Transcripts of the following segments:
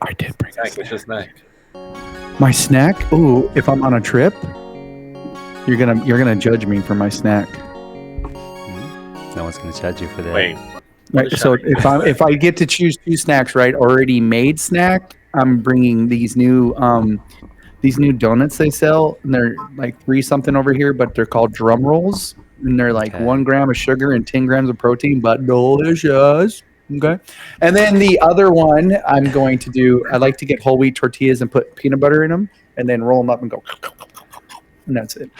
I did bring a Snack, what's your snack. snack? My snack? Ooh, if I'm on a trip, you're gonna judge me for my snack. No one's gonna judge you for that. Wait. Right, so if I get to choose two snacks, right, already made snack, I'm bringing these new donuts they sell, and they're like 3 something over here, but they're called drum rolls, and they're like Okay. 1 gram of sugar and 10 grams of protein, but delicious. Okay, and then the other one I'm going to do. I like to get whole wheat tortillas and put peanut butter in them, and then roll them up and go, and that's it.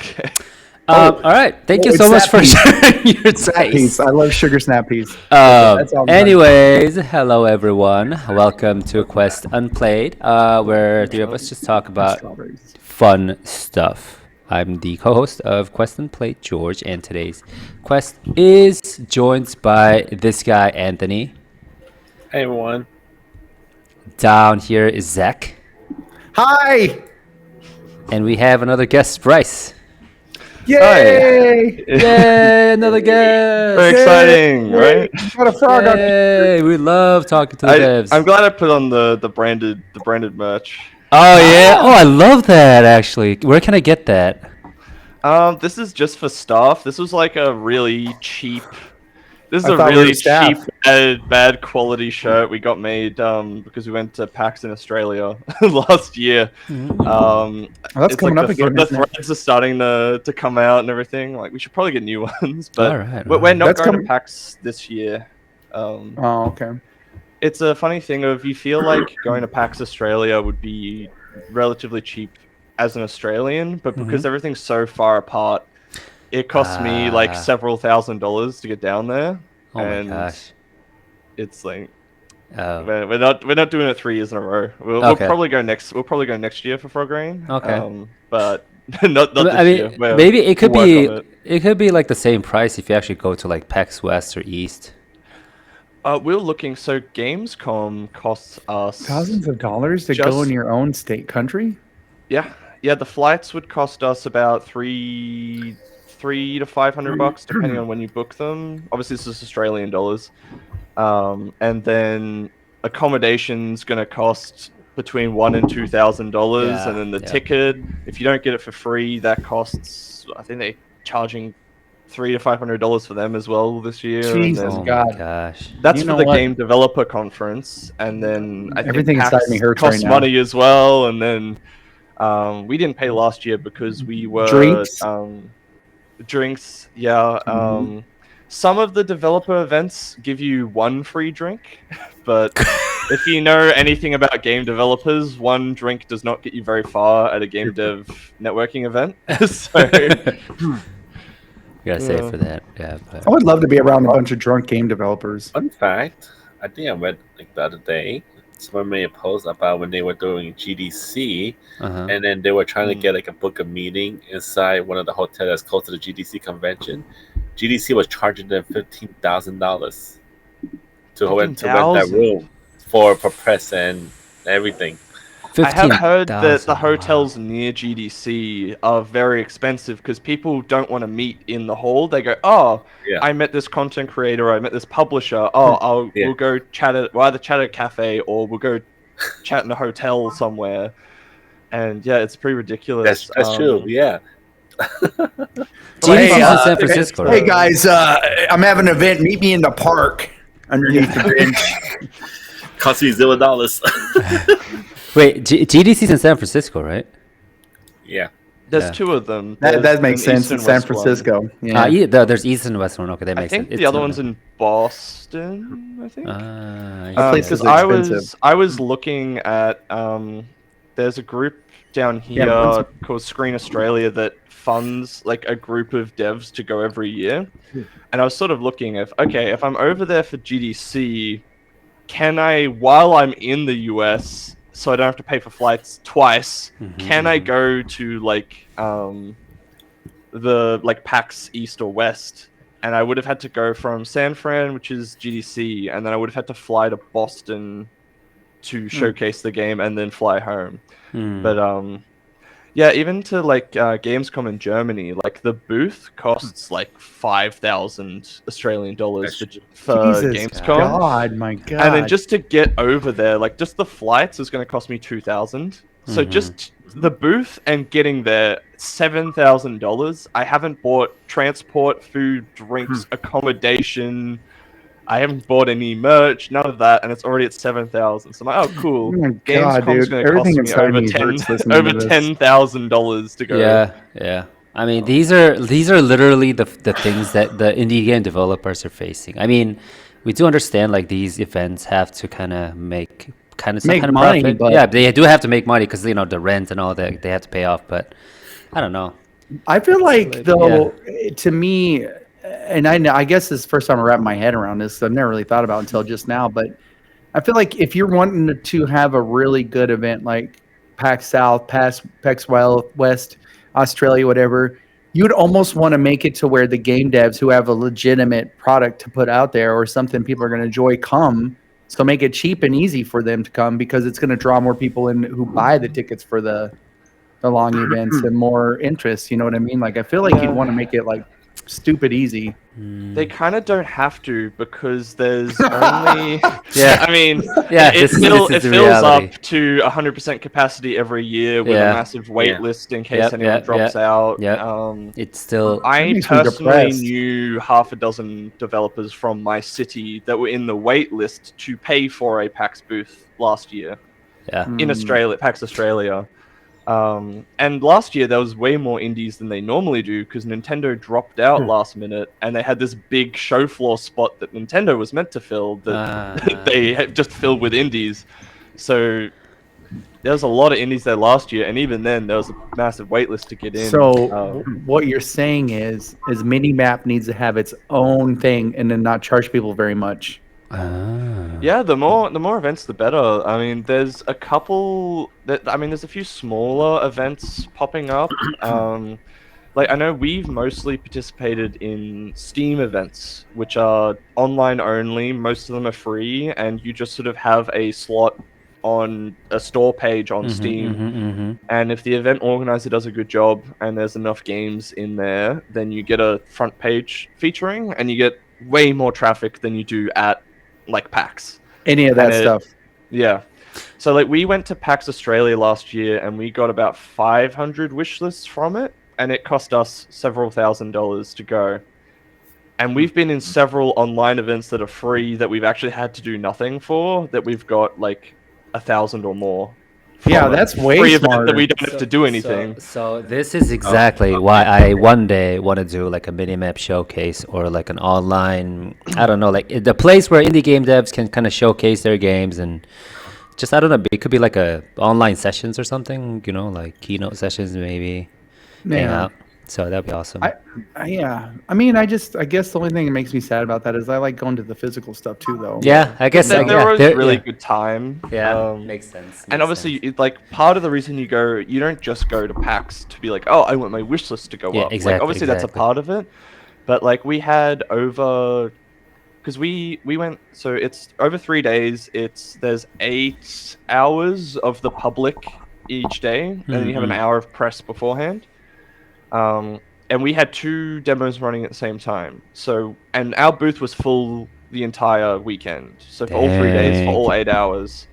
All right. Thank you so much for sharing your Snap peas. taste. I love sugar snap peas. That's all I'm Anyways, hello everyone. Welcome to Quest Unplayed, where three of us just talk about Strawberries. fun stuff. I'm the co-host of Quest Unplayed, George, and today's quest is joined by this guy, Anthony. Hey, everyone. Down here is Zach, Hi! and we have another guest, Bryce. Yay! Yay, another guest! Very exciting, right? Got a frog on. Yay, we love talking to the devs. I'm glad I put on the branded merch. Oh yeah! Oh, I love that actually. Where can I get that? This is just for staff. This was like a really cheap. This is I a thought we were really staff. cheap, bad quality shirt we got made because we went to PAX in Australia last year. Oh, that's It's coming like up again. The isn't it? threads are starting to come out and everything. Like we should probably get new ones, but All right, we're not That's going coming- to PAX this year. Oh, okay. It's a funny thing of you feel like going to PAX Australia would be relatively cheap as an Australian, but because everything's so far apart, it costs me like several $1,000s to get down there. Oh and my gosh! it's like Oh, we're not doing it 3 years in a row. We'll Okay. probably go next year for Frogreign. Okay. But not this I mean, year. We'll maybe it could work be. on it. It could be like the same price if you actually go to like PAX West or East. We're looking. So Gamescom costs us Thousands of dollars to go Just- in your own state country? Yeah. The flights would cost us about $300 to $500 depending on when you book them. Obviously, this is Australian dollars, and then accommodation's going to cost between $1,000 and $2,000, Yeah, and then the yeah. ticket, if you don't get it for free, that costs. I think they're charging $300 to $500 for them as well this year. Jesus. And Oh then God. my gosh! that's You for know the what? game developer conference, and then I think Everything inside PAX me hurts costs right now. money as well, and then we didn't pay last year because we were Drinks? drinks. Yeah. Mhm. Some of the developer events give you 1 free drink, but if you know anything about game developers, 1 drink does not get you very far at a game dev networking event. So You gotta save Yeah. for that. Yeah, but I would love to be around a bunch of drunk game developers. Fun fact, I think I read like the other day, someone made a post about when they were doing GDC, uh-huh. and then they were trying to get like a book a meeting inside one of the hotels that's close to the GDC convention. GDC was charging them $15,000 to rent that 15,000? room for press and everything. I have heard that the 15,000, hotels near GDC are very expensive because people don't want to meet in the hall. They go, "Oh, Yeah. I met this content creator, I met this publisher. Oh, Yeah. we'll go chat at we'll either chat at a cafe or we'll go chat in a hotel somewhere." And yeah, it's pretty ridiculous. That's true. Yeah. GDC's Hey, in San Francisco. Hey Right? guys, I'm having an event. Meet me in the park underneath the bench. Cost me $0. Wait, GDC's in San Francisco, right? Yeah. There's Yeah. 2 of them. That There's makes an sense East in and San West one. Francisco. Yeah. There's East and West one. Okay, that I makes think sense. the other one's in Boston. I think. That place is Because I expensive. was looking at there's a group down here Yeah, called Screen Australia that funds like a group of devs to go every year, and I was sort of looking if I'm over there for GDC, can I, while I'm in the US, so I don't have to pay for flights twice, can I go to like the like PAX East or West? And I would have had to go from San Fran, which is GDC, and then I would have had to fly to Boston to showcase the game and then fly home. Hmm. But Yeah, even to like Gamescom in Germany, like the booth costs like 5,000 Australian dollars for Jesus Gamescom. God, my And then God. just to get over there, like just the flights is going to cost me 2,000. So just the booth and getting there, $7,000. I haven't bought transport, food, drinks, accommodation. I haven't bought any merch, none of that, and it's already at 7,000. So I'm like, oh, Oh cool. my God, Gamescom's dude. going to Everything cost me inside over me 10, hurts listening over to this. $10,000 to go. Yeah. I mean, these are literally the things that the indie game developers are facing. I mean, we do understand like these events have to kind of make some Make kind of money, profit. but- Yeah, they do have to make money because the rent and all that they have to pay off. But I don't know. I feel like, like- though, to me, and I guess this is the first time I wrap my head around this. I've never really thought about it until just now, but I feel like if you're wanting to have a really good event like PAX South, PAX West, Australia, whatever, you'd almost want to make it to where the game devs who have a legitimate product to put out there or something people are going to enjoy come. So make it cheap and easy for them to come because it's going to draw more people in who buy the tickets for the long events and more interest. You know what I mean? Like I feel like you'd Yeah. want to make it like stupid easy. They kind of don't have to because there's only. Yeah. I mean, Yeah, it, this is fill- the it fills reality. up to 100% capacity every year with Yeah. a massive wait Yeah. list in case Yep, anyone yep, drops yep, out. yep. It's still That I makes me personally depressed. knew half a dozen developers from my city that were in the wait list to pay for a PAX booth last year yeah. in Australia, PAX Australia. And last year there was way more indies than they normally do because Nintendo dropped out last minute, and they had this big show floor spot that Nintendo was meant to fill that they had just filled with indies. So there was a lot of indies there last year, and even then there was a massive wait list to get in. So what you're saying is Minimap needs to have its own thing and then not charge people very much. Yeah, the more events, the better. I mean, there's a couple there's a few smaller events popping up. Like I know we've mostly participated in Steam events, which are online only. Most of them are free, and you just sort of have a slot on a store page on Steam. And if the event organizer does a good job and there's enough games in there, then you get a front page featuring, and you get way more traffic than you do at like PAX. Any of that And stuff. Yeah. So like we went to PAX Australia last year and we got about 500 wish lists from it, and it cost us several $1,000s to go. And we've been in several online events that are free that we've actually had to do nothing for, that we've got like 1,000 or more. Yeah, from a that's way free event smarter. that we don't have to do anything. So this is exactly why I one day want to do like a Minimap showcase or like an online, I don't know, like the place where indie game devs can kind of showcase their games and just, I don't know, it could be like a online sessions or something, like keynote sessions maybe, hang Yeah. out. So that'd be awesome. Yeah. I mean, I guess the only thing that makes me sad about that is I like going to the physical stuff too, though. Yeah, I guess so. There was Yeah, really yeah. good time. Yeah, makes sense. And obviously, like part of the reason you go, you don't just go to PAX to be like, oh, I want my wish list to go Yeah, up. exactly, Like obviously that's a part of it, but like we had over, because we went, so it's over 3 days. There's 8 hours of the public each day, and then you have an hour of press beforehand. And we had 2 demos running at the same time. So, and our booth was full the entire weekend. So for all 3 days, for all 8 hours.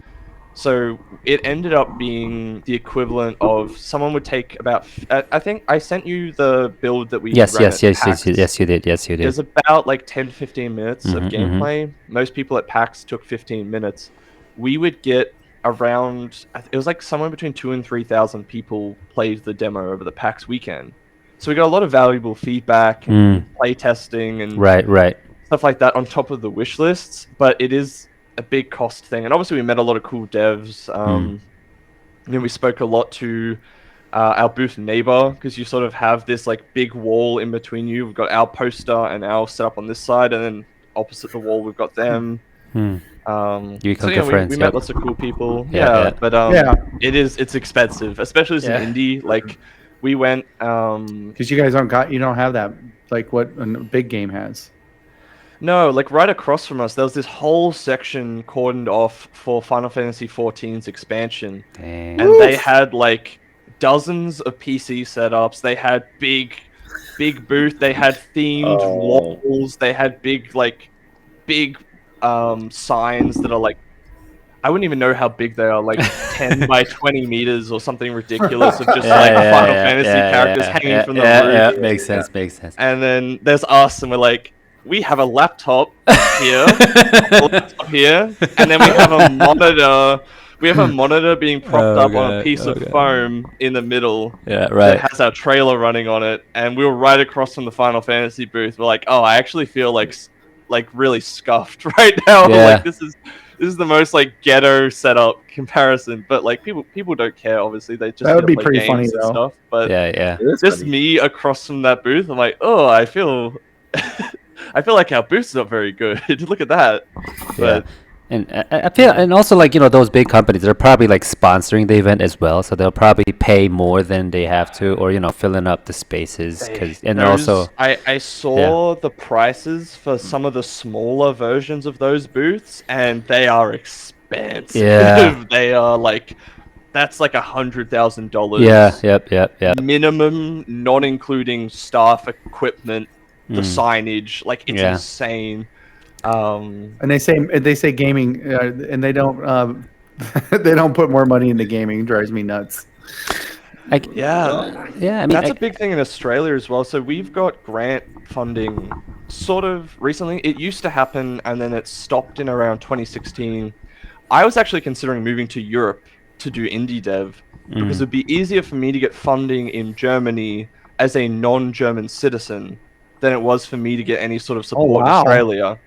So it ended up being the equivalent of someone would take about. I think I sent you the build that we Yes, ran yes, at yes, PAX. yes, you did. Yes, you did. There's about like 10 to 15 minutes of Mhm, gameplay. Most people at PAX took 15 minutes. We would get around, it was like somewhere between 2,000 and 3,000 people played the demo over the PAX weekend. So we got a lot of valuable feedback and play testing and Right. stuff like that on top of the wish lists. But it is a big cost thing. And obviously we met a lot of cool devs. We spoke a lot to our booth neighbor, because you sort of have this like big wall in between you. We've got our poster and our setup on this side, and then opposite the wall we've got them. You become So good friends. we met lots of cool people. Yeah. But Yeah. it's expensive, especially as an indie. Like we went Because you guys don't have that like what a big game has. no, like right across from us, there was this whole section cordoned off for Final Fantasy XIV's expansion, Dang. and they had like dozens of PC setups. They had big booth. They had themed Oh. walls. They had big signs that are like, I wouldn't even know how big they are, like 10 by 20 meters or something ridiculous of just like Final Fantasy characters hanging from the roof. Yeah, makes sense, makes sense. And then there's us, and we're like, we have a laptop here, and then we have a monitor. We have a monitor being propped up on a piece of foam in the middle. Yeah, right. That has our trailer running on it, and we were right across from the Final Fantasy booth. We're like, oh, I actually feel like really scuffed right now. Yeah. Like this is the most like ghetto setup comparison, but like people don't care. Obviously, they just That would need to be play pretty games funny, and though. stuff. But Yeah. It is just funny. me across from that booth, I'm like, oh, I feel like our booth's not very good. Look at that. But And I feel, and also like those big companies, they're probably like sponsoring the event as well, so they'll probably pay more than they have to, or filling up the spaces, I saw the prices for some of the smaller versions of those booths, and they are expensive. Yeah. They are like, that's like $100,000. Yep. Minimum, not including staff, equipment, the signage. Like it's insane. And they say gaming, and they don't they don't put more money into gaming. It drives me nuts. Yeah. I mean, That's a big thing in Australia as well. So we've got grant funding sort of recently. It used to happen and then it stopped in around 2016. I was actually considering moving to Europe to do indie dev because it'd be easier for me to get funding in Germany as a non-German citizen than it was for me to get any sort of support in Australia.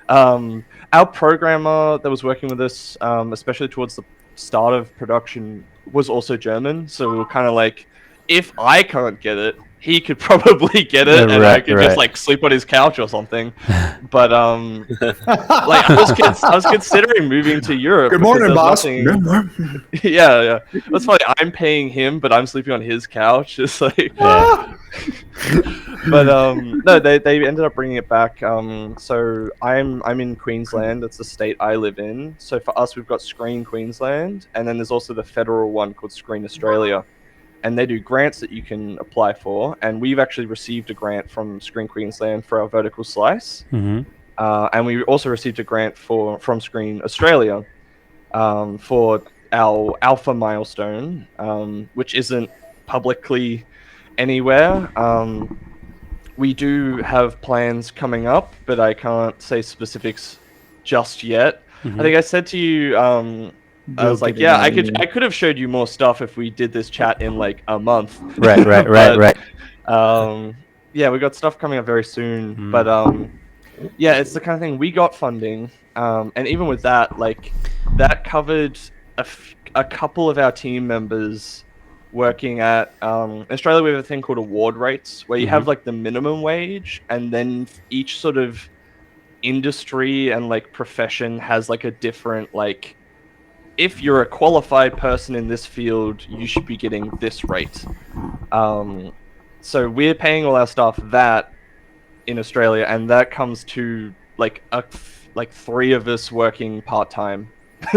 Our programmer that was working with us, especially towards the start of production, was also German. So we were kind of like, if I can't get it, he could probably get it, and I could just like sleep on his couch or something. But like I was considering moving to Europe. Good morning, boss. Yeah. That's funny. I'm paying him, but I'm sleeping on his couch. It's like. But no, they ended up bringing it back. So I'm in Queensland. That's the state I live in. So for us, we've got Screen Queensland, and then there's also the federal one called Screen Australia, and they do grants that you can apply for. And we've actually received a grant from Screen Queensland for our vertical slice, and we also received a grant from Screen Australia for our alpha milestone, which isn't publicly anywhere. We do have plans coming up, but I can't say specifics just yet. I think I said to you, I was like, yeah, I could have showed you more stuff if we did this chat in like a month. Right. Yeah, we got stuff coming up very soon, but yeah, it's the kind of thing. We got funding, and even with that, like that covered a couple of our team members working at Australia. We have a thing called award rates, where you have like the minimum wage, and then each sort of industry and like profession has like a different, like, if you're a qualified person in this field, you should be getting this rate. So we're paying all our staff that in Australia, and that comes to like three of us working part-time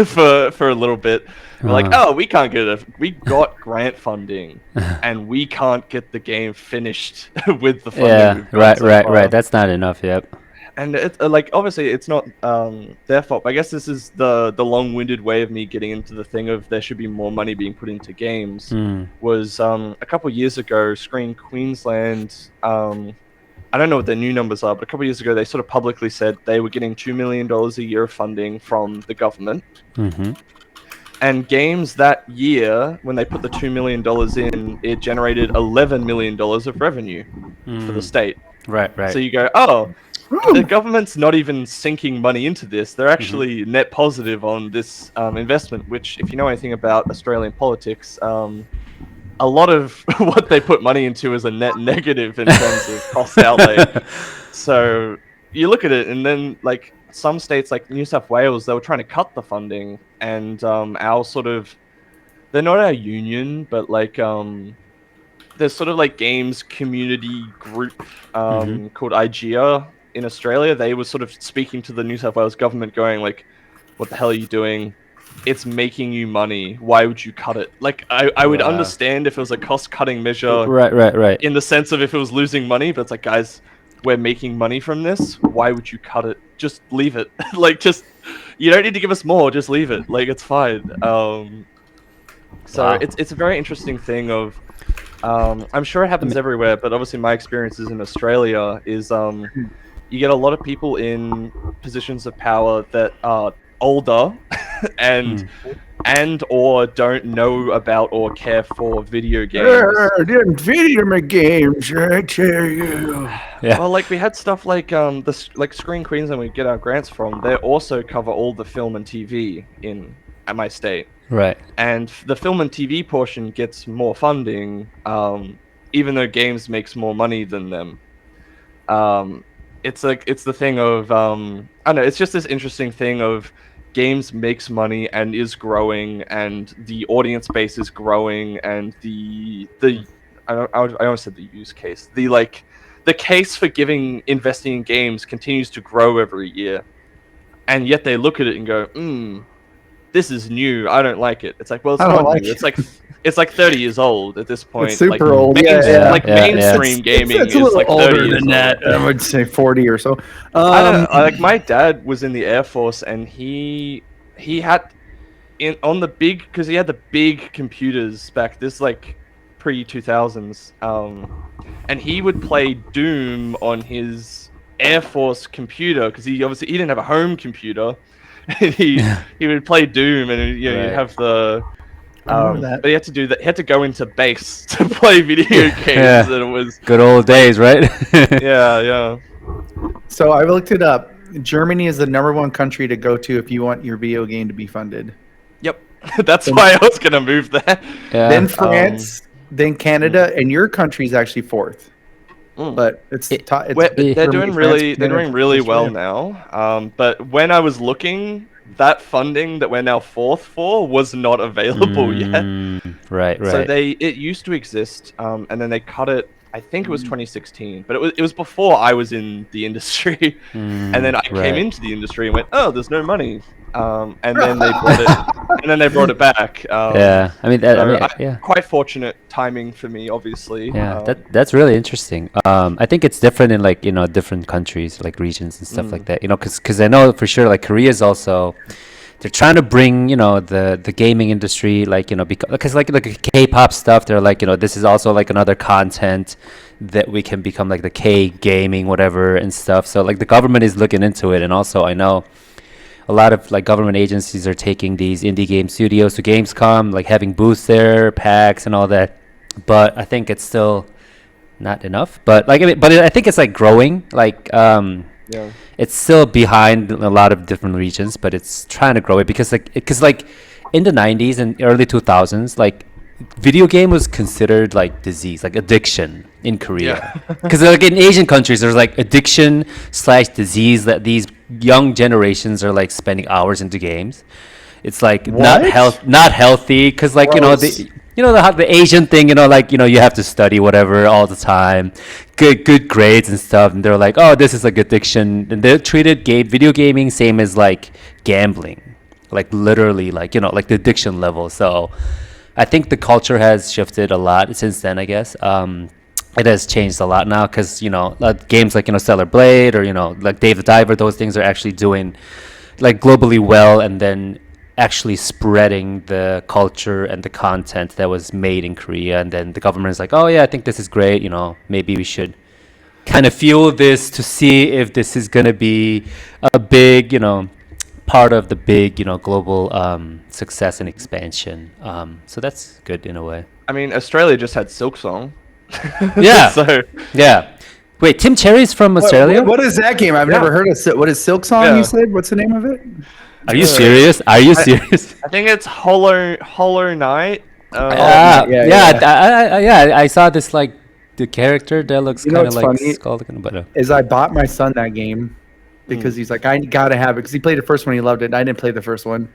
for a little bit. We're like, oh, we can't get it. We got grant funding, and we can't get the game finished with the funding. Right. That's not enough. Yep. And it's like, obviously it's not their fault, but I guess this is the long-winded way of me getting into the thing of there should be more money being put into games. Was a couple years ago, Screen Queensland, I don't know what their new numbers are, but a couple of years ago, they sort of publicly said they were getting $2 million a year of funding from the government. And games that year, when they put the $2 million in, it generated $11 million of revenue for the state. Right. So you go, oh, the government's not even sinking money into this. They're actually net positive on this investment, which, if you know anything about Australian politics, a lot of what they put money into is a net negative in terms of cost outlay. So you look at it, and then like some states like New South Wales, they were trying to cut the funding, and our sort of, they're not our union, but like there's sort of like games community group called IGEA in Australia. They were sort of speaking to the New South Wales government, going like, what the hell are you doing? it's making you money, why would you cut it? Like, I would understand if it was a cost-cutting measure, Right. in the sense of if it was losing money, but it's like, guys, we're making money from this. Why would you cut it? Just leave it. Like, just you don't need to give us more. Just leave it. Like, it's fine. So Wow. it's a very interesting thing of. I'm sure it happens everywhere, but obviously my experiences in Australia is you get a lot of people in positions of power that are older and or don't know about or care for video games. Them video games, I tell you. Yeah. Well, like we had stuff like like Screen Queens, and we get our grants from. They also cover all the film and TV at my state. Right. And the film and TV portion gets more funding, even though games makes more money than them. It's the thing of I don't know. It's just this interesting thing of games makes money and is growing, and the audience base is growing, and the I almost said the use case. The case for investing in games continues to grow every year, and yet they look at it and go, this is new. I don't like it. It's like, well, it's not new. It's like 30 years old at this point. It's super like, old. Mainstream gaming it's a is little like 30 older years than that. old. I would say 40 or so. I don't know. Like my dad was in the Air Force, and he had on the big, because he had the big computers back this like pre-2000s, and he would play Doom on his Air Force computer because he didn't have a home computer. he would play Doom, and you'd have the but he had to do that. He had to go into base to play video games, and it was good old days, right? yeah. So I looked it up. Germany is the #1 country to go to if you want your video game to be funded. Yep, that's why I was gonna move there. Yeah. Then France, then Canada, and your country is actually 4th. But they're doing really well now. But when I was looking, that funding that we're now 4th for was not available yet. Right. So it used to exist, and then they cut it. I think it was 2016, but it was before I was in the industry, and then I came into the industry and went, oh, there's no money, and then they brought it back. Quite fortunate timing for me, obviously. Yeah, that's really interesting. I think it's different in different countries, like regions and stuff like that. Because I know for sure like Korea is also. They're trying to bring, the gaming industry, because like the K-pop stuff, they're like, this is also like another content that we can become like the K-gaming, whatever and stuff. So like the government is looking into it. And also I know a lot of like government agencies are taking these indie game studios to Gamescom, like having booths there, packs and all that. But I think it's still not enough. But I think it's like growing, it's still behind a lot of different regions, but it's trying to grow it because in the 90s and early 2000s, like video game was considered like disease, like addiction in Korea. Because like in Asian countries, there's like addiction/disease that these young generations are like spending hours into games. It's like not healthy because like the Asian thing, you have to study whatever all the time, good grades and stuff, and they're like, oh, this is like addiction, and they treated video gaming same as like gambling, like literally like the addiction level. So I think the culture has shifted a lot since then, I guess. It has changed a lot now because games like Stellar Blade or like Dave the Diver, those things are actually doing like globally well, and then actually spreading the culture and the content that was made in Korea. And then the government is like, oh yeah, I think this is great, maybe we should kind of fuel this to see if this is going to be a big part of the big global success and expansion. So that's good in a way. I mean, Australia just had Silksong. Yeah. Wait, Tim Cherry's from Australia? What is that game? I've never heard of. What is Silksong? You said? What's the name of it? Are you serious? Are you serious? I think it's Hollow Knight. I saw this like the character that looks kind of like Skull. Is I bought my son that game because he's like, I gotta have it because he played the first one, he loved it. And I didn't play the first one,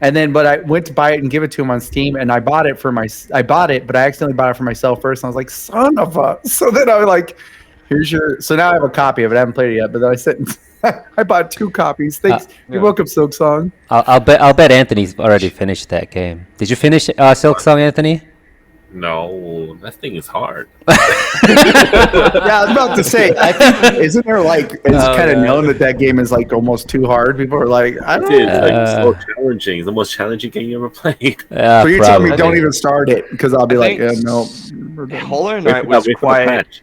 but I went to buy it and give it to him on Steam, and I bought it, but I accidentally bought it for myself first. And I was like, son of a. So then I was like, here's your. So now I have a copy of it. I haven't played it yet, but then I bought 2 copies. Thanks. You're Yeah. welcome, Silk Song. I'll bet Anthony's already finished that game. Did you finish Silk Song, Anthony? No, that thing is hard. Yeah, I was about to say. I think isn't there like it's kind of known that game is like almost too hard. People are like, I don't. It's like so challenging. It's the most challenging game you ever played. Yeah, So you're telling me probably. don't even start it because I'll be I like, think no. Hollow Knight was Wait for the quite patch.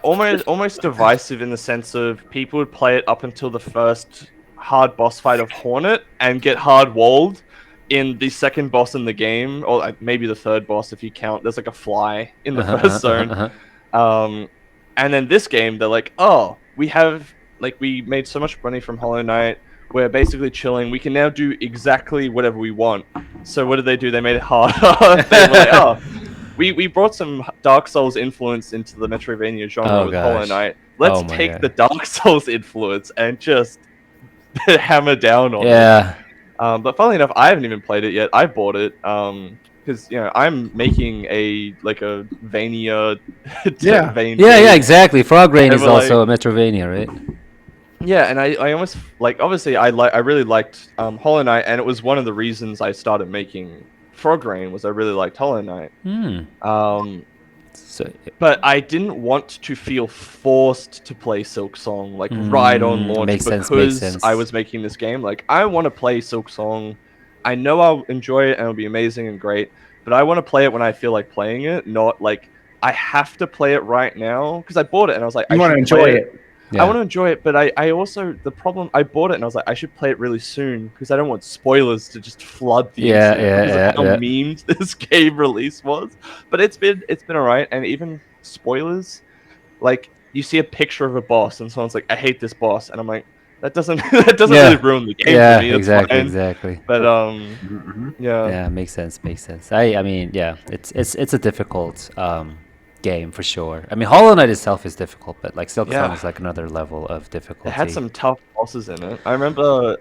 almost divisive in the sense of people would play it up until the first hard boss fight of Hornet and get hard walled in the second boss in the game, or maybe the third boss if you count. There's like a fly in the first zone. And then this game, they're like, oh, we made so much money from Hollow Knight. We're basically chilling. We can now do exactly whatever we want. So what did they do? They made it harder. They were like, oh, we brought some Dark Souls influence into the Metroidvania genre with Hollow Knight. Let's take the Dark Souls influence and just hammer down on it. But funnily enough, I haven't even played it yet. I bought it because I'm making a Vania. Yeah, exactly. Frogreign is also a Metroidvania, right? Yeah, and I almost obviously I really liked Hollow Knight, and it was one of the reasons I started making Frogreign was I really liked Hollow Knight. But I didn't want to feel forced to play Silk Song right on launch because I was making this game. Like, I want to play Silk Song. I know I'll enjoy it and it'll be amazing and great, but I want to play it when I feel like playing it, not like I have to play it right now because I bought it and I was like, I want to enjoy it. Yeah. I want to enjoy it, but I also I bought it and I was like, I should play it really soon because I don't want spoilers to just flood the internet because of how memed this game release was. But it's been alright, and even spoilers, like you see a picture of a boss and someone's like, I hate this boss, and I'm like, that doesn't really ruin the game for me. Exactly. But yeah, makes sense. I mean, yeah, it's a difficult game for sure. I mean, Hollow Knight itself is difficult, but like Silk Song is like another level of difficulty. It had some tough bosses in it. I remember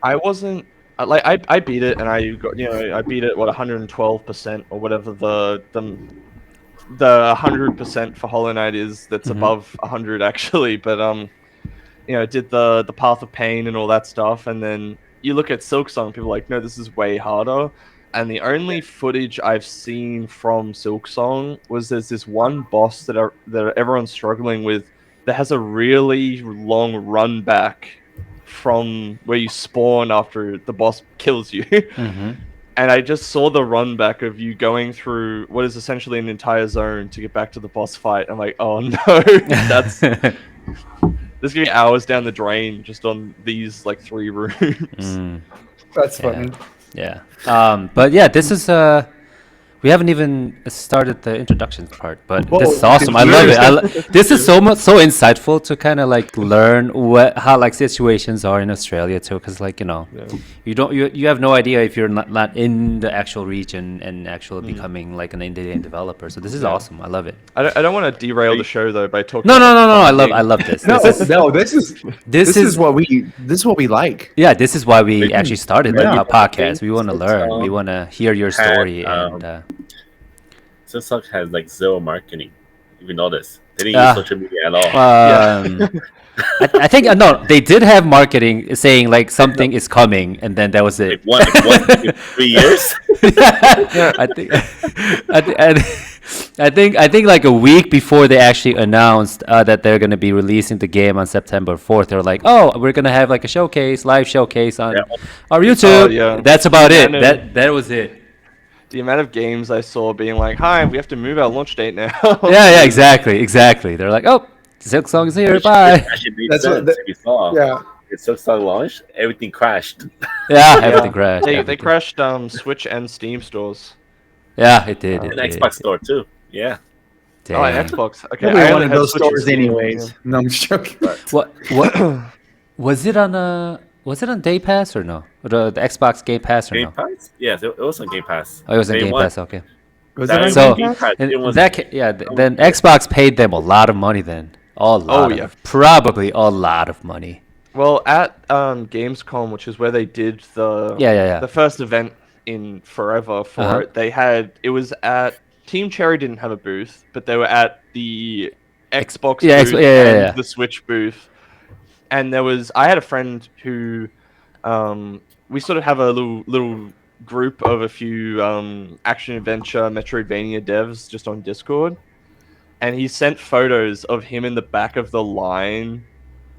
I wasn't like I beat it and I got I beat it 112% or whatever the 100% for Hollow Knight is. That's above 100 actually, but did the Path of Pain and all that stuff, and then you look at Silk Song, people are like, no, this is way harder. And the only footage I've seen from Silk Song was there's this one boss that everyone's struggling with that has a really long run back from where you spawn after the boss kills you. And I just saw the run back of you going through what is essentially an entire zone to get back to the boss fight. I'm like, oh no, there's gonna be hours down the drain just on these 3 rooms. That's funny. Yeah. But yeah, this is we haven't even started the introduction part, but this is awesome. I love it. This is so insightful to kind of learn how situations are in Australia too, because you have no idea if you're not in the actual region and actually becoming an indie game developer. So this is awesome. I love it. I don't want to derail the show though by talking. No. I love this. This is what we like. Yeah, this is why we actually started the podcast. We want to learn. We want to hear your story and. Silk has zero marketing. If you notice, they didn't use social media at all. I think no, they did have marketing saying something is coming, and then that was it. One in 3 years. I think a week before they actually announced that they're going to be releasing the game on September 4th, they're like, oh, we're going to have a showcase, live showcase on our YouTube. That's about it. That was it. The amount of games I saw being like, hi, we have to move our launch date now. yeah, exactly. They're like, oh, Silk Song is here, bye. That's what you saw. Yeah. When Silk Song launched, everything crashed. Yeah, everything crashed. They crashed Switch and Steam stores. Yeah, it did. And Xbox store too. Yeah. Damn. Oh, and Xbox. Okay, I one of those stores anyways. No, I'm joking. What was it on Was it on Day Pass or no? The Xbox Game Pass or Game Pass? Yes, it was on Game Pass. Oh, it was on Game Pass. Okay. Was it on So Game Pass? then Xbox paid them a lot of money. Then probably a lot of money. Well, at Gamescom, which is where they did the first event in forever for it, it was at Team Cherry didn't have a booth, but they were at the Xbox Yeah, booth and the Switch booth. And I had a friend who, we sort of have a little group of a few action adventure Metroidvania devs just on Discord, and he sent photos of him in the back of the line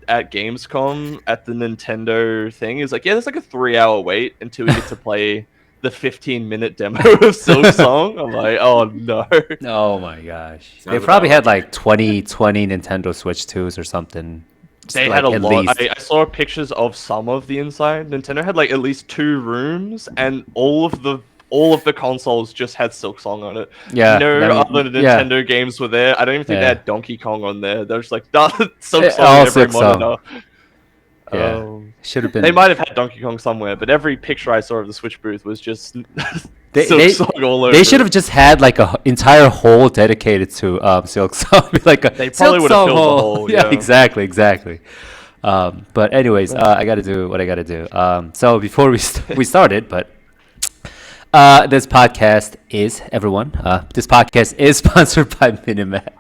at Gamescom at the Nintendo thing. He's like, yeah, there's like a 3-hour wait until we get to play the 15-minute demo of Silk Song. I'm like, oh no. Oh my gosh. They Sounds probably about had like 20 Nintendo Switch 2s or something. They Like, had a at lot. least. I saw pictures of some of the inside. Nintendo had like at least 2 rooms, and all of the consoles just had Silk Song on it. Yeah, No I mean, other yeah. Nintendo games were there. I don't even think they Yeah. had Donkey Kong on there. They're just like Silk Yeah, Song all on every Silk Song. monitor. Yeah. Should have been. They might have had Donkey Kong somewhere, but every picture I saw of the Switch booth was just They- Silk they- Song all over. They should it. have just had like a entire hole dedicated to Silk Song. Like a They Silk probably would have Song filled the hole, Yeah, yeah. exactly. But anyways, I gotta do what I gotta do. So before we started, but this podcast is This podcast is sponsored by Minimap,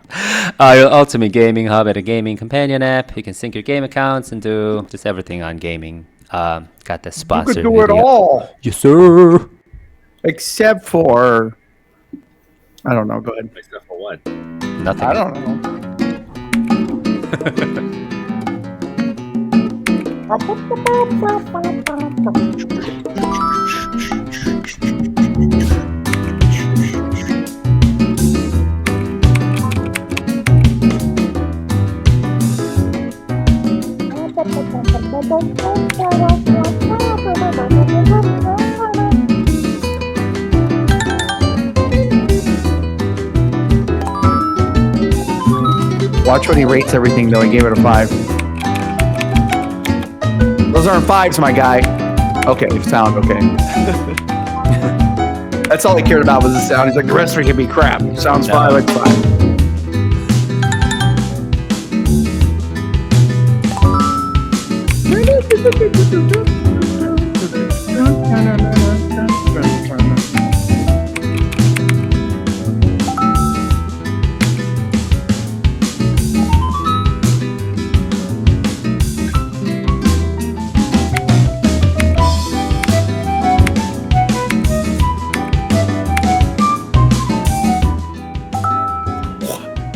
your ultimate gaming hub and a gaming companion app. You can sync your game accounts and do just everything on gaming. Got the You sponsored could do it video. all Yes, sir. except for. I don't know. Go ahead. Except for what? Nothing. I don't know. Watch when he rates everything, though. He gave it a 5. Those aren't 5s, my guy. Okay, sound okay. That's all he cared about was the sound. He's like, the rest of it can be crap. Sounds fine, it's fine.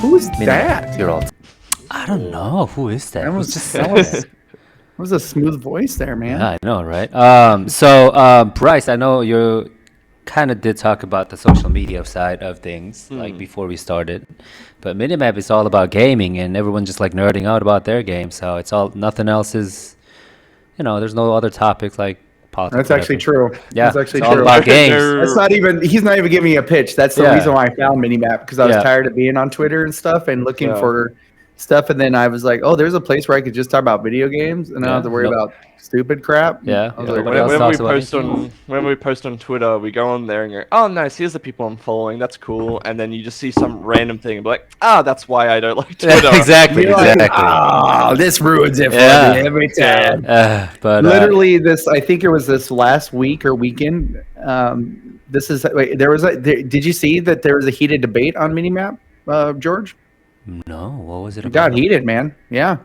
Who's that? You're all. I don't know who is that. That was Who's just that was a smooth voice there, man. Yeah, I know, right? Bryce, I know you kind of did talk about the social media side of things, like before we started. But Minimap is all about gaming, and everyone just like nerding out about their game. So it's all nothing else is, there's no other topics like politics. That's actually true. Yeah, That's actually it's all true. about games. That's not even. He's not even giving me a pitch. That's the Yeah. reason why I found Minimap, because I was Yeah. tired of being on Twitter and stuff and looking Yeah. for stuff. And then I was like, oh, there's a place where I could just talk about video games and I don't have to worry Nope. about stupid crap. Yeah. I was Yeah. like, Nobody else Whenever we talks about post anything. when we post on Twitter, we go on there and go, "Oh, nice! Here's the people I'm following. That's cool." And then you just see some random thing and be like, that's why I don't like Twitter." exactly. You're like, Exactly. oh, this ruins it for Yeah. me every time. But Literally, I think it was this last week or weekend. Did you see that there was a heated debate on Minimap, George? no, what was it It about? got heated, man. Yeah.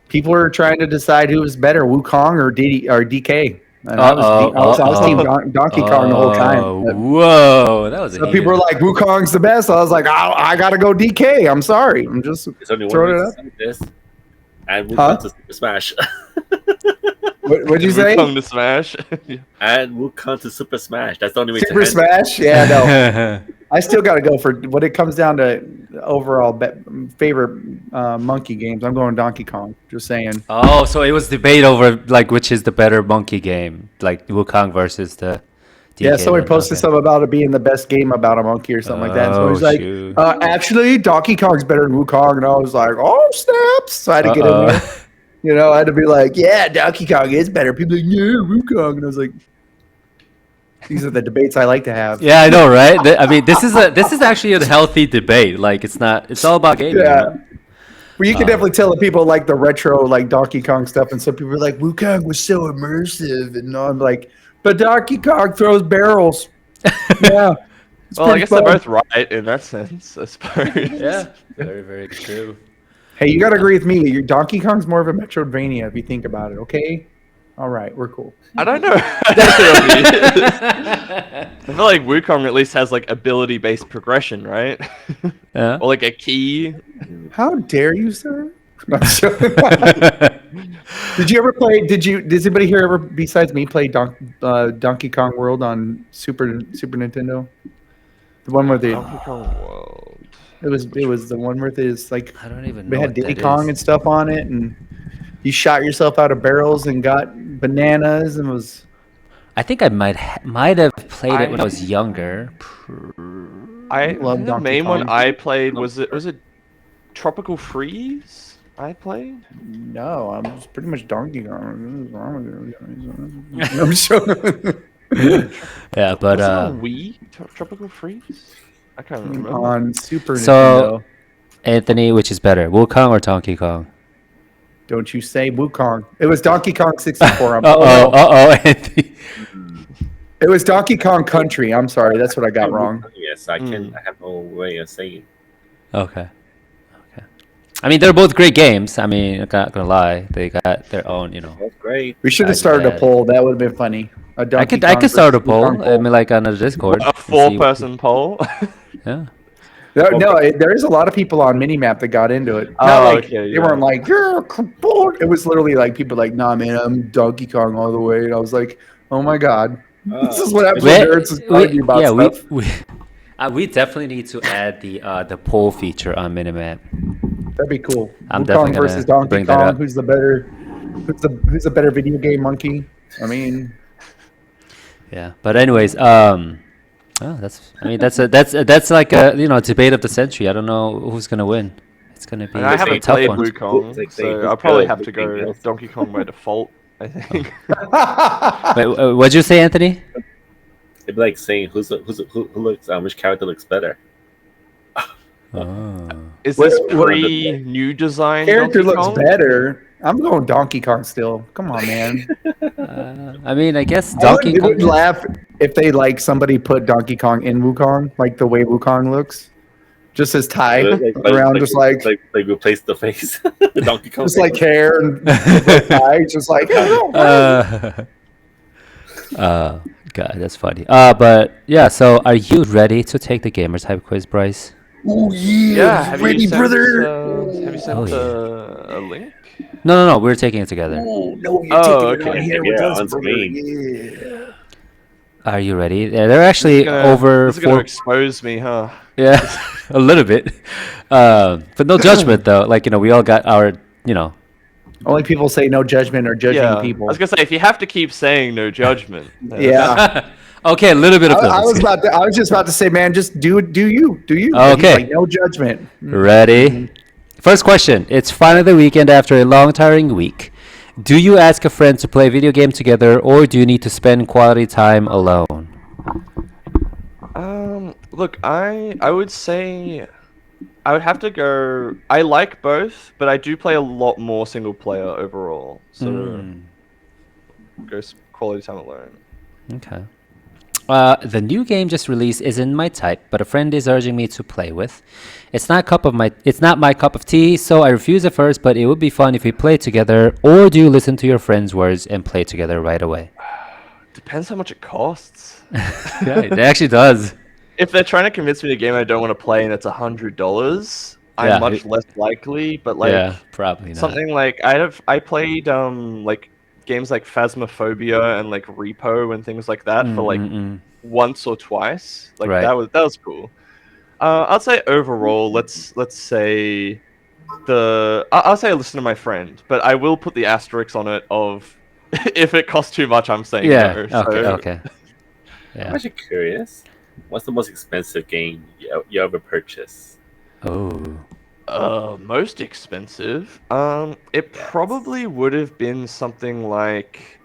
People are trying to decide who was better, Wukong or DK. And I was team Donkey Kong the whole time. Whoa, that was. So people were like, Wukong's the best. I was like, I gotta go DK. I'm sorry. I'm just There's only throwing one it reason to say this. And Wukong Huh? to Super Smash. What'd you say? Wukong to Smash. And Wukong to Super Smash. That's the only way Super to handle Smash? Yeah, no. I still got to go for when it comes down to overall favorite monkey games. I'm going Donkey Kong. Just saying. Oh, so it was debate over like which is the better monkey game, like Wukong versus the. Yeah, DK somebody one. posted Okay. something about it being the best game about a monkey or something like that. And so Oh, he's like, shoot. actually, Donkey Kong's better than Wukong. And I was like, oh, snaps. So I had to get in there. I had to be like, yeah, Donkey Kong is better. People are like, yeah, Wukong. And I was like, these are the debates I like to have. Yeah, I know, right? I mean, this is actually a healthy debate. Like, it's all about gaming. Yeah. Well, you can definitely tell that people like the retro, like Donkey Kong stuff, and some people are like, Wukong was so immersive, and I'm like, but Donkey Kong throws barrels. Yeah, Well, I pretty guess they're fun. both right in that sense, I suppose. Yeah, very, very true. Hey, you gotta agree with me. Your Donkey Kong's more of a Metroidvania if you think about it. Okay. All right, we're cool. I don't know. I feel like Wukong at least has like ability-based progression, right? Yeah. Or like a key. How dare you, sir? I'm joking. Did you ever play? Did anybody here ever, besides me, play Donkey Kong World on Super Nintendo? The one where Donkey Kong World. it was the one where there's like I don't even know they had what Diddy that Kong is. and stuff on it, and you shot yourself out of barrels and got bananas and was. I think I might have played it when I was younger. I Love think the Donkey main one Kong. I played was it Tropical Freeze? I played. No, I'm just pretty much Donkey Kong. I'm sure. Yeah, but Was it on Wii? Tropical Freeze? I can't remember. On Super So- Nintendo. Anthony, which is better, Wukong or Donkey Kong? Don't you say Wukong. It was Donkey Kong 64. Anthony. It was Donkey Kong Country. I'm sorry. That's what I got wrong. Yes, I can. I have no way of saying. Okay. I mean, they're both great games. I mean, I'm not gonna lie, they got their own, That's great. We should have Bad, started a bad. poll. That would have been funny. A I Donkey could Kong start a versus poll. Wukong I mean, like on a Discord. A and see- four-person poll. Yeah. There is a lot of people on Minimap that got into it. Oh, Not like, okay, they yeah. weren't like, you're a board. It was literally like people like, nah, man, I'm Donkey Kong all the way. And I was like, oh my God. This is what happens when nerds argue about stuff. We definitely need to add the poll feature on Minimap. That'd be cool. I'm Wukong definitely gonna versus Donkey bring that Kong. up. Who's the better video game monkey? I mean, Yeah, but anyways, that's like a debate of the century. I don't know who's gonna win. It's gonna be And I a haven't tough played one. Wukong, Like so they- I'll probably they- have to they- go Donkey Kong by default, I think. Wait, what'd you say, Anthony? It'd be like saying who looks which character looks better. Oh. Is this What- pre-new design character Donkey looks Kong? better. I'm going Donkey Kong still. Come on, man. I mean, I guess I Donkey would Kong. laugh if they like somebody put Donkey Kong in Wukong, like the way Wukong looks, just as tie around, just like replace the face. Donkey Kong. just like hair and tie, just like. God, that's funny. But yeah, so are you ready to take the gamer type quiz, Bryce? Oh Yeah, have ready, you sent, brother. have you sent Oh, a link? No, we're taking it together. Oh no, you're Oh, taking it okay. on here Yeah, with us, on brother. screen. Yeah. Are you ready? Yeah, they're actually over This is gonna 4. expose me, huh? Yeah, a little bit. But no judgment though. Like we all got our Only people say no judgment or judging Yeah. people. I was gonna say if you have to keep saying no judgment. Yeah. Okay, a little bit of I those. was just about to say, man, just do you. But he's Okay. like, no judgment. Ready? First question. It's finally the weekend after a long, tiring week. Do you ask a friend to play a video game together, or do you need to spend quality time alone? Look, I would say I would have to go. I like both, but I do play a lot more single player overall. So go quality time alone. Okay. The new game just released isn't my type, but a friend is urging me to play with. It's not my cup of tea, so I refuse at first, but it would be fun if we play together. Or do you listen to your friend's words and play together right away? Depends how much it costs. Yeah, it actually does. If they're trying to convince me to a game I don't want to play and it's $100, Yeah, I'm much less likely. But like yeah, probably not. something like I played like games like Phasmophobia and like Repo and things like that for like once or twice. Like Right. that was cool. I'd say overall, let's say I'll say listen to my friend, but I will put the asterisk on it of if it costs too much, I'm saying Yeah. no. So, Okay. I'm Yeah. actually curious. What's the most expensive game you ever purchased? Oh. Most expensive. It probably would have been something like,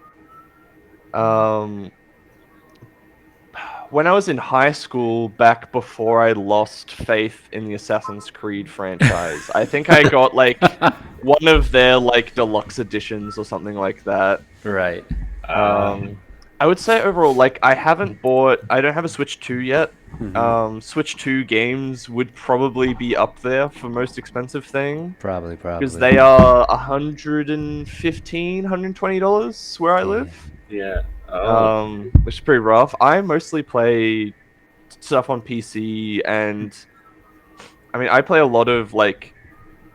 when I was in high school, back before I lost faith in the Assassin's Creed franchise. I think I got like one of their like deluxe editions or something like that. Right. I would say overall, like I don't have a Switch 2 yet. Switch 2 games would probably be up there for most expensive thing Probably. because they are $120 where I Damn. live. Yeah. Oh. Which is pretty rough. I mostly play stuff on PC, and I mean I play a lot of like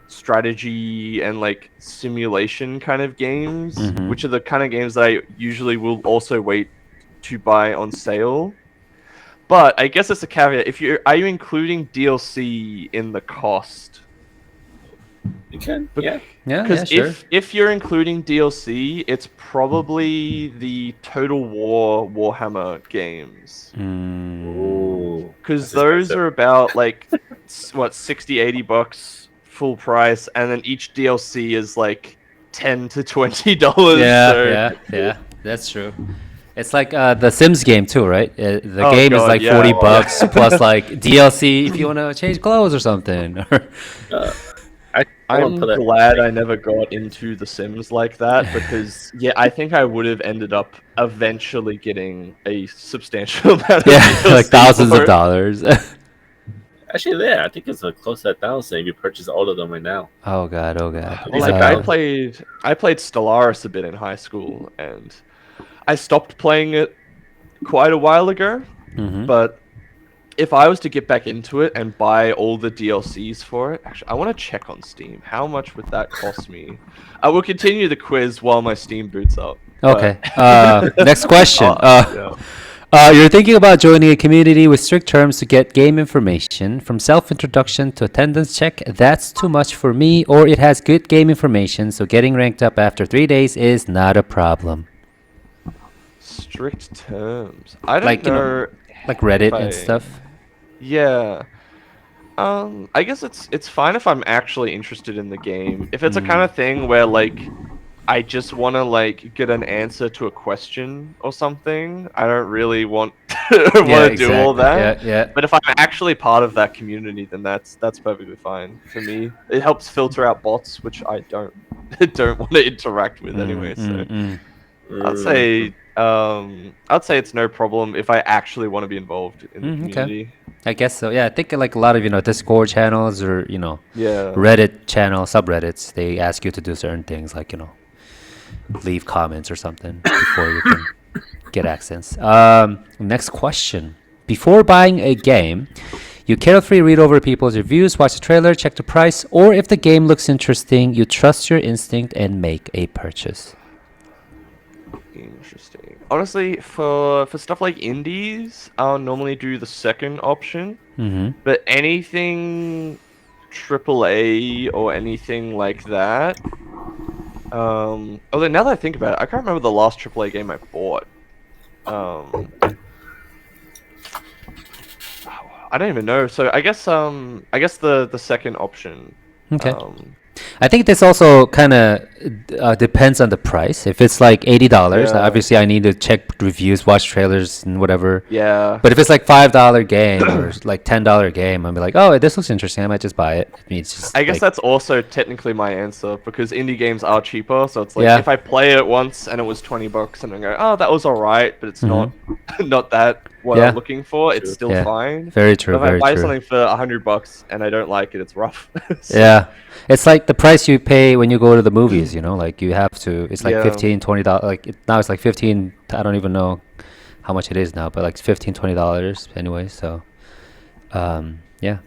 strategy and like simulation kind of games, which are the kind of games that I usually will also wait to buy on sale. But I guess it's a caveat. Are you including DLC in the cost? You can. Yeah. Because sure. if you're including DLC, it's probably the Total War Warhammer games. Ooh. Because That's those expensive. are about like what, 60, $80 full price, and then each DLC is like $10 to $20. Yeah, that's true. It's like the Sims game too, right? The Oh, game is God, like yeah. $40 plus like DLC if you want to change clothes or something. I I'm won't put that. glad I never got into The Sims like that because, yeah, I think I would have ended up eventually getting a substantial amount of Yeah, DLC like thousands for of it. dollars. Actually, yeah, I think it's close to 1,000 if you purchase all of them right now. Oh god. Well, These like are I bad. played Stellaris a bit in high school, and I stopped playing it quite a while ago. But if I was to get back into it and buy all the DLCs for it, actually, I want to check on Steam. How much would that cost me? I will continue the quiz while my Steam boots up. Okay. Next question. Yeah. You're thinking about joining a community with strict terms to get game information, from self-introduction to attendance check. That's too much for me, or it has good game information, so getting ranked up after 3 days is not a problem. Strict terms. I don't Like, you know. Like Reddit and I- stuff. Yeah. I guess it's fine if I'm actually interested in the game. If it's a kind of thing where like I just want to like get an answer to a question or something, I don't really want to do all that. Yeah. But if I'm actually part of that community, then that's perfectly fine for me. It helps filter out bots, which I don't want to interact with anyway. So I'd say it's no problem if I actually want to be involved in the community. Okay. I guess so. Yeah, I think like a lot of Discord channels or Yeah. Reddit channel subreddits, they ask you to do certain things like leave comments or something before you can get access. Next question. Before buying a game, you carefully read over people's reviews, watch the trailer, check the price, or if the game looks interesting, you trust your instinct and make a purchase. Interesting. Honestly, for stuff like indies, I'll normally do the second option. But anything AAA or anything like that. Although now that I think about it, I can't remember the last AAA game I bought. I don't even know. So I guess the second option. Okay. I think this also kind of depends on the price. If it's like $80, Yeah. obviously I need to check reviews, watch trailers, and whatever. Yeah. But if it's like $5 game or like $10 game, I'll be like, oh, this looks interesting. I might just buy it. I mean, it's just I guess like, that's also technically my answer because indie games are cheaper. So it's like Yeah. if I play it once and it was $20 and I go, oh, that was alright, but it's not that what Yeah. I'm looking for. It's still Yeah. fine. Very true. But if I Very buy true. something for $100 and I don't like it, it's rough. So- Yeah. It's like the price you pay when you go to the movies, like you have to, it's like Yeah. $15, $20, now it's like 15, I don't even know how much it is now, but like $15, $20 anyway, so, yeah.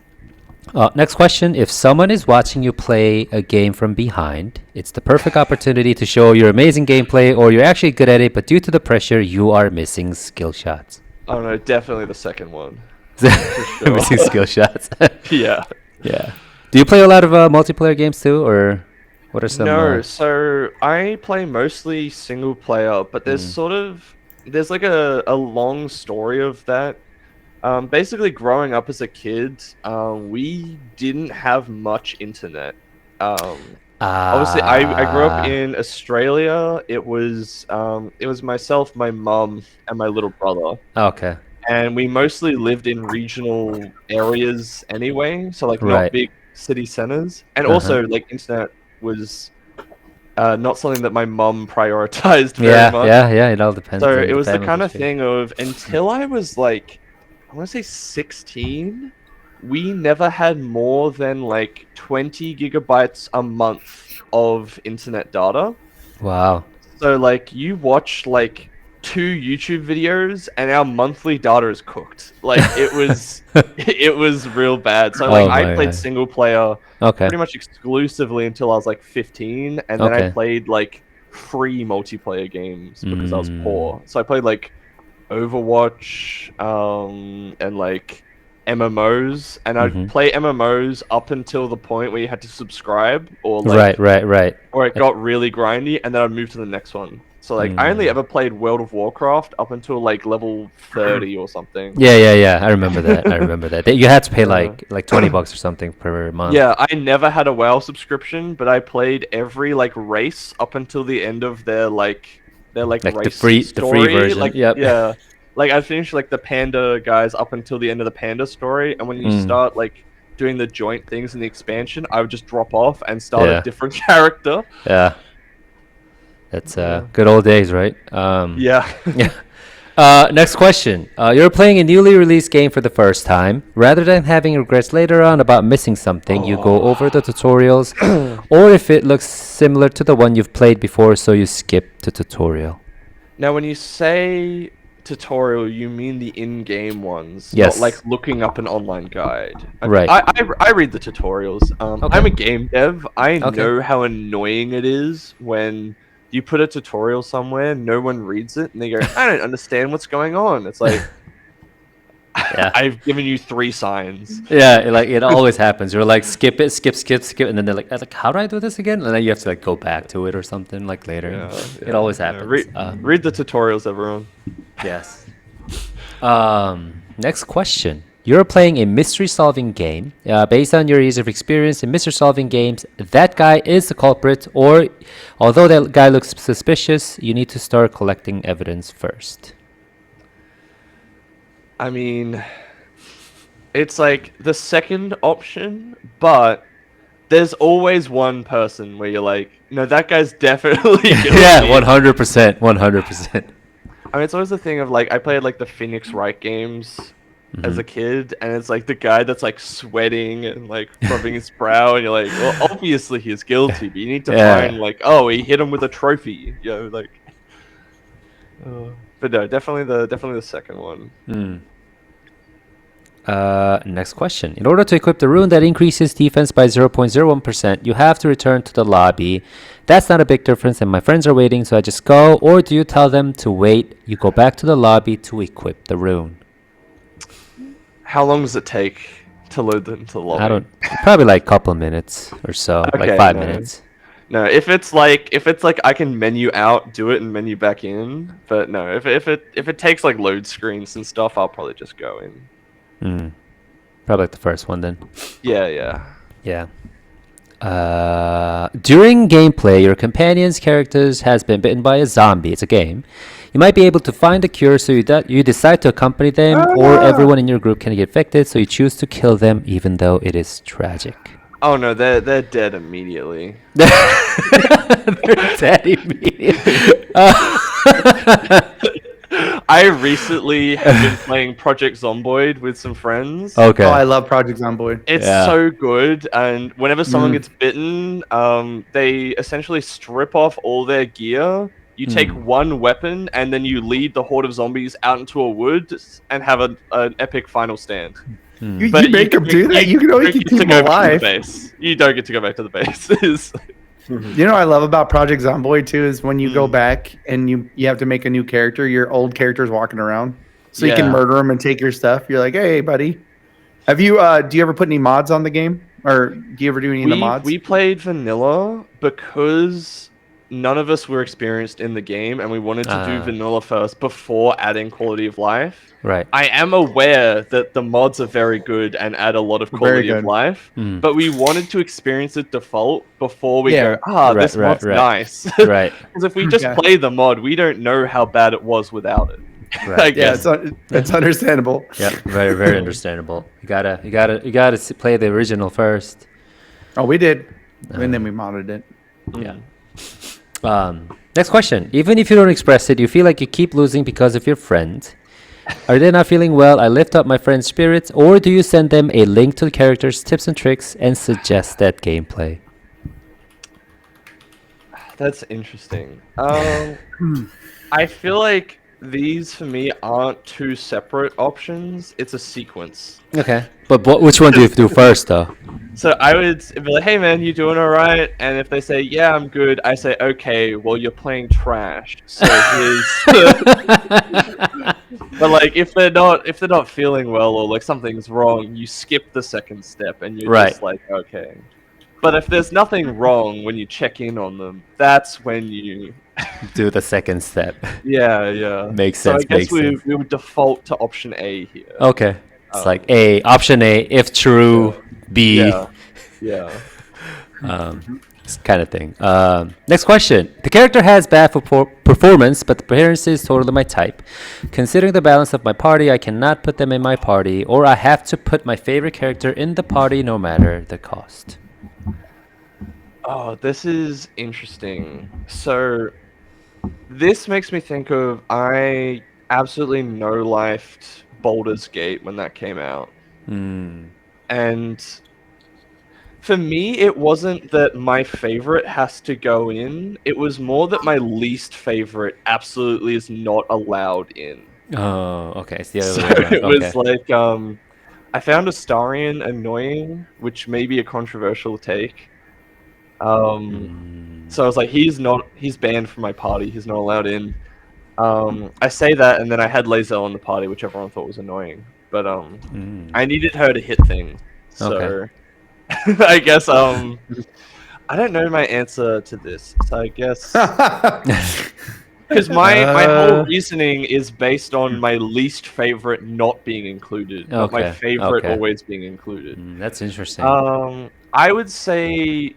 Next question, if someone is watching you play a game from behind, it's the perfect opportunity to show your amazing gameplay, or you're actually good at it, but due to the pressure, you are missing skill shots. I don't know, definitely the second one. Missing skill shots. Yeah. Yeah. Do you play a lot of multiplayer games too, or what are some? No, so I play mostly single player, but there's there's like a long story of that. Basically, growing up as a kid, we didn't have much internet. Obviously, I grew up in Australia. It was myself, my mum, and my little brother. Okay. And we mostly lived in regional areas anyway, so like Right. not big city centers. And also like internet was not something that my mum prioritized very Yeah, much. yeah. It all depends. So on it was the family kind of history. thing of until I was like, I want to say 16, we never had more than like 20 gigabytes a month of internet data. Wow. So like you watch like 2 YouTube videos and our monthly data is cooked. Like it was it was real bad. So like Oh I my played God. single player Okay. pretty much exclusively until I was like 15, and then I Okay. played like free multiplayer games because I was Mm. poor. So I played like Overwatch and like MMOs, and I'd Mhm. play MMOs up until the point where you had to subscribe or like Right. or it got really grindy, and then I'd move to the next one. So like I only Mm. ever played World of Warcraft up until like level 30 or something. Yeah. I remember that. I remember that. You had to pay Uh, like $20 or something per month. Yeah, I never had a WoW subscription, but I played every like race up until the end of their Like the race free story. version. Like Yep. yeah. Like I finished like the panda guys up until the end of the panda story, and when you Mm. start like doing the joint things in the expansion, I would just drop off and start Yeah. a different character. Yeah. That's Yeah. good old days, right? Yeah. Yeah. Next question. You're playing a newly released game for the first time. Rather than having regrets later on about missing something, you go over the tutorials, or if it looks similar to the one you've played before, so you skip the tutorial. Now, when you say tutorial, you mean the in-game ones, Yes. not like looking up an online guide. Okay, Right. I read the tutorials. Okay. I'm a game dev. I Okay. know how annoying it is when you put a tutorial somewhere, no one reads it, and they go, "I don't understand what's going on." It's like, Yeah. I've given you 3 signs. Yeah, it always happens. You're like skip it, skip, and then they're like, how do I do this again? And then you have to like go back to it or something like later. Yeah, It always yeah. happens. Read the tutorials, everyone. Yes. Next question. You're playing a mystery-solving game. Based on your years of experience in mystery-solving games, that guy is the culprit, or although that guy looks suspicious, you need to start collecting evidence first. I mean, it's like the second option, but there's always one person where you're like, no, that guy's definitely guilty. Yeah, 100%, 100%. I mean, it's always the thing of like, I played like the Phoenix Wright games as a kid, and it's like the guy that's like sweating and like rubbing his brow, and you're like, well, obviously he's guilty, but you need to Yeah. find like, oh, he hit him with a trophy, you know, like. But no, definitely the second one. Next question. In order to equip the rune that increases defense by 0.01%, you have to return to the lobby. That's not a big difference, and my friends are waiting, so I just go. Or do you tell them to wait? You go back to the lobby to equip the rune. How long does it take to load into the lobby? Probably like a couple of minutes or so, like Okay, 5 no. minutes. No, if it's like I can menu out, do it, and menu back in. But no, if it takes like load screens and stuff, I'll probably just go in. Probably like the first one then. Yeah. Yeah. During gameplay, your companion's characters has been bitten by a zombie. It's a game. You might be able to find a cure, so you decide to accompany them, or everyone in your group can get infected, so you choose to kill them, even though it is tragic. Oh no, they're dead immediately. They're dead immediately. I recently have been playing Project Zomboid with some friends. Okay. Oh, I love Project Zomboid. It's Yeah. so good, and whenever someone gets bitten, they essentially strip off all their gear. You take one weapon, and then you lead the horde of zombies out into a wood and have an epic final stand. You make them do that? You can only keep them go back to alive. the base. You don't get to go back to the base. You know what I love about Project Zomboid too is when you go back and you have to make a new character, your old character's walking around. So you can Yeah. murder them and take your stuff. You're like, hey, buddy. Have you do you ever put any mods on the game? Or do you ever do any of the mods? We played vanilla because none of us were experienced in the game, and we wanted to do vanilla first before adding quality of life. Right. I am aware that the mods are very good and add a lot of quality of good. life, but we wanted to experience it default before we Yeah. go, this Right, mod's right. nice. Right. Because if we just Yeah. play the mod, we don't know how bad it was without it. Right. I Yeah, guess. it's understandable. Yeah. Very, very understandable. You gotta play the original first. Oh, we did. And then we modded it. Yeah. Next question. Even if you don't express it, you feel like you keep losing because of your friend. Are they not feeling well? I lift up my friend's spirits, or do you send them a link to the characters, tips and tricks, and suggest that gameplay? That's interesting. I feel like these for me aren't two separate options. It's a sequence. Okay. But which one do you do first, though? So I would be like, "Hey man, you doing all right?" And if they say, "Yeah, I'm good," I say, "Okay, well you're playing trash." So here's. But like, if they're not feeling well or like something's wrong, you skip the second step and you're Right. just like, "Okay." But if there's nothing wrong when you check in on them, that's when you. Do the second step. Yeah. Makes So I sense. guess Makes we sense. we would default to option A here. Okay. It's Um, like A, option A, if true, B. Yeah. This kind of thing. Next question. The character has bad performance, but the appearance is totally my type. Considering the balance of my party, I cannot put them in my party, or I have to put my favorite character in the party no matter the cost. Oh, this is interesting. So this makes me think of I absolutely no-lifed Baldur's Gate when that came out. And for me, it wasn't that my favorite has to go in. It was more that my least favorite absolutely is not allowed in. Oh, okay. It's the So other way around. it Okay. was like, I found Astarion annoying, which may be a controversial take. So I was like, he's banned from my party. He's not allowed in. I say that, and then I had Lae'zel in the party, which everyone thought was annoying. But I needed her to hit things. So Okay. I guess I don't know my answer to this. So I guess because my whole reasoning is based on my least favorite not being included, but my Okay, favorite okay. always being included. That's interesting. I would say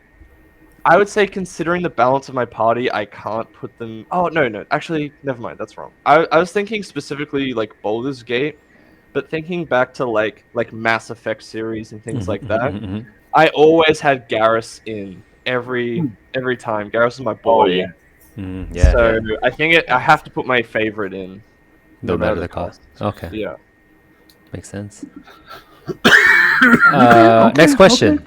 considering the balance of my party, I can't put them. Oh no, actually, never mind. That's wrong. I was thinking specifically like Baldur's Gate, but thinking back to like Mass Effect series and things like that, I always had Garrus in every time. Garrus is my boy. Oh yeah. Yeah, So yeah. I think I have to put my favorite in, No matter the cost. Okay. Yeah. Makes sense. Next question.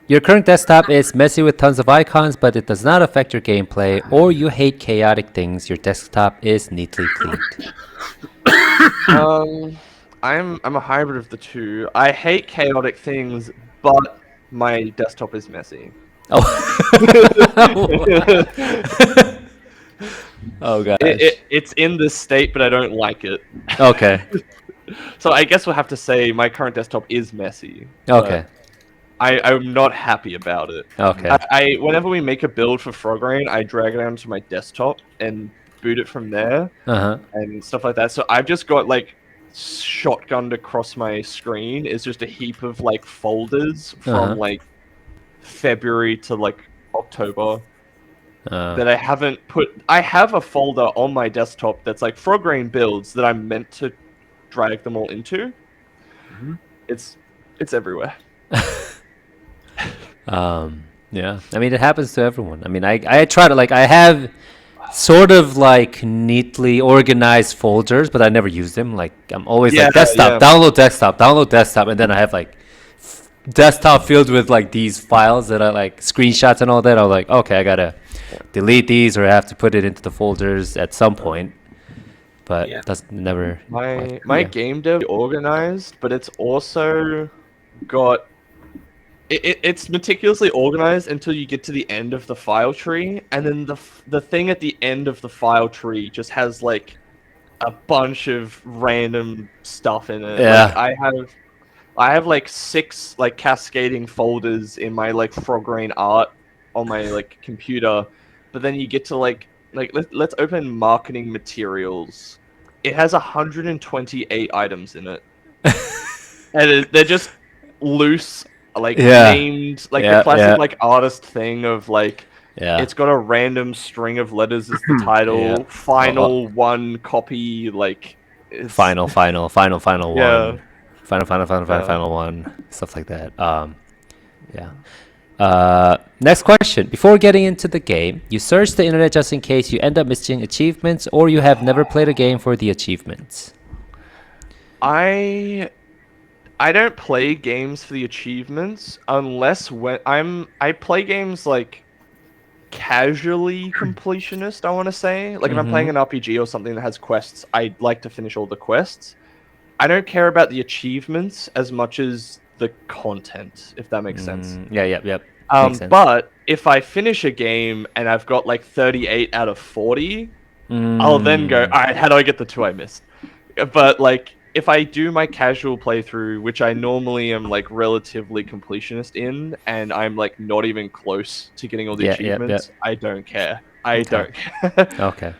Your current desktop is messy with tons of icons, but it does not affect your gameplay, or you hate chaotic things. Your desktop is neatly cleaned. I'm a hybrid of the two. I hate chaotic things, but my desktop is messy. Oh. Oh gosh. It's in this state, but I don't like it. Okay. So I guess we'll have to say my current desktop is messy. Okay. I'm not happy about it. Okay. I whenever we make a build for Frogreign, I drag it onto my desktop and boot it from there and stuff like that. So I've just got like shotgunned across my screen is just a heap of like folders from like February to like October that I haven't put. I have a folder on my desktop that's like Frogreign builds that I'm meant to drag them all into. It's everywhere. Yeah. I mean, it happens to everyone. I mean, I try to I have sort of like neatly organized folders, but I never use them. Like I'm always like desktop, download desktop, and then I have like desktop filled with like these files that are like screenshots and all that. I'm like, okay, I gotta delete these or I have to put it into the folders at some point. But that's never my game dev is organized, but it's also got it's meticulously organized until you get to the end of the file tree, and then the thing at the end of the file tree just has like a bunch of random stuff in it. Yeah. Like, I have like 6 like cascading folders in my like Frogreign art on my like computer, but then you get to like let's open marketing materials. It has 128 items in it, and they're just loose, like named, like the classic like artist thing of like it's got a random string of letters as the title. Final one copy, like it's... final one. Final one, stuff like that. Next question. Before getting into the game, you search the internet just in case you end up missing achievements, or you have never played a game for the achievements. I don't play games for the achievements unless when I play games like casually completionist, I want to say. Like if I'm playing an RPG or something that has quests, I like to finish all the quests. I don't care about the achievements as much as the content, if that makes sense. Yeah, yep. Makes sense. But if I finish a game and I've got like 38 out of 40, I'll then go, all right, how do I get the 2 I missed? But like if I do my casual playthrough, which I normally am like relatively completionist in, and I'm like not even close to getting all the achievements, I don't care. I don't care. Okay.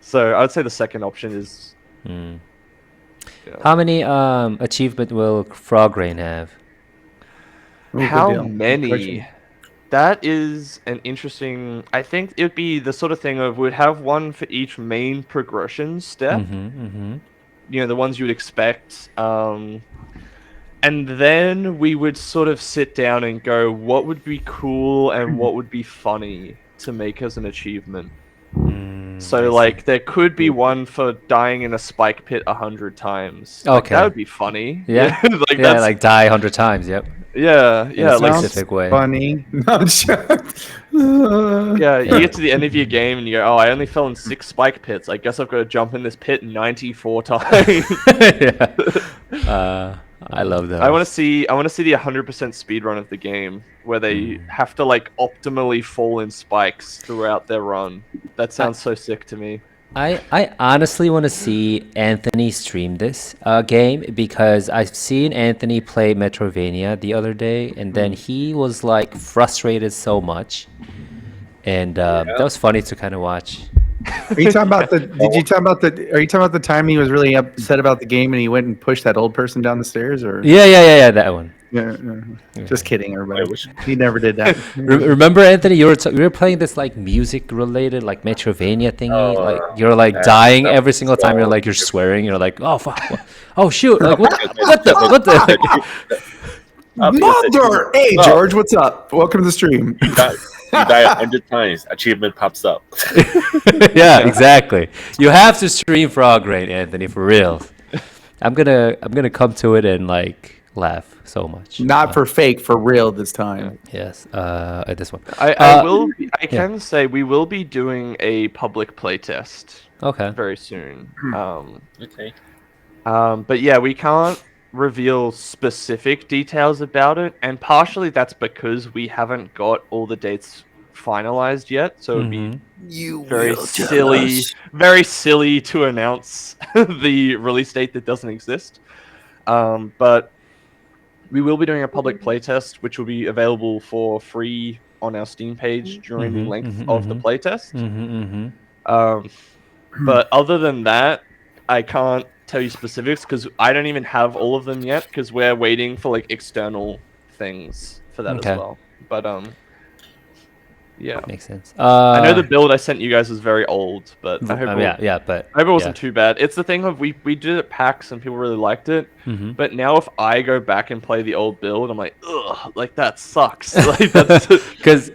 So I would say the second option is. How many achievement will Frogreign have? Ooh, good How deal. Good many? question. That is an interesting. I think it'd be the sort of thing of we'd have one for each main progression step. You know, the ones you would expect. And then we would sort of sit down and go, what would be cool and what would be funny to make as an achievement. So, like, there could be one for dying in a spike pit 100 times. Like, Okay. that would be funny. Yeah. like, Yeah, like die 100 times, yep. Yeah, a like, specific way. Funny. No, yeah, you get to the end of your game and you go, oh, I only fell in 6 spike pits. I guess I've got to jump in this pit 94 times. Yeah. I love that. I want to see the 100% speedrun of the game where they have to like optimally fall in spikes throughout their run. That sounds so sick to me. I honestly want to see Anthony stream this game because I've seen Anthony play Metroidvania the other day, and then he was like frustrated so much, and that was funny to kind of watch. Are you talking about the? Did you talk about the? Are you talking about the time he was really upset about the game and he went and pushed that old person down the stairs? Or Yeah, that one. yeah. Just kidding, everybody. He never did that. Remember, Anthony, you were playing this like music related like Metroidvania thingy. Like you're like dying every single time. You're like you're swearing. You're like, oh fuck, oh shoot, like what the. Mother! Hey, George, what's up? Welcome to the stream. You die 100 times, achievement pops up. Yeah, exactly. You have to stream Frogreign, Anthony, for real. I'm gonna come to it and like laugh so much. Not for fake, for real this time. Yes. At this one. I can say we will be doing a public playtest Okay. very soon. Okay. But yeah, we can't reveal specific details about it, and partially that's because we haven't got all the dates finalized yet, so it'd be very silly to announce the release date that doesn't exist. But we will be doing a public playtest, which will be available for free on our Steam page during the length of the playtest. But other than that, I can't tell you specifics because I don't even have all of them yet because we're waiting for like external things for that as well. But yeah, Makes sense. I know the build I sent you guys was very old, but I hope but I hope it wasn't too bad. It's the thing of we did it at PAX and people really liked it, but now if I go back and play the old build, I'm like, ugh, like that sucks. Like that's because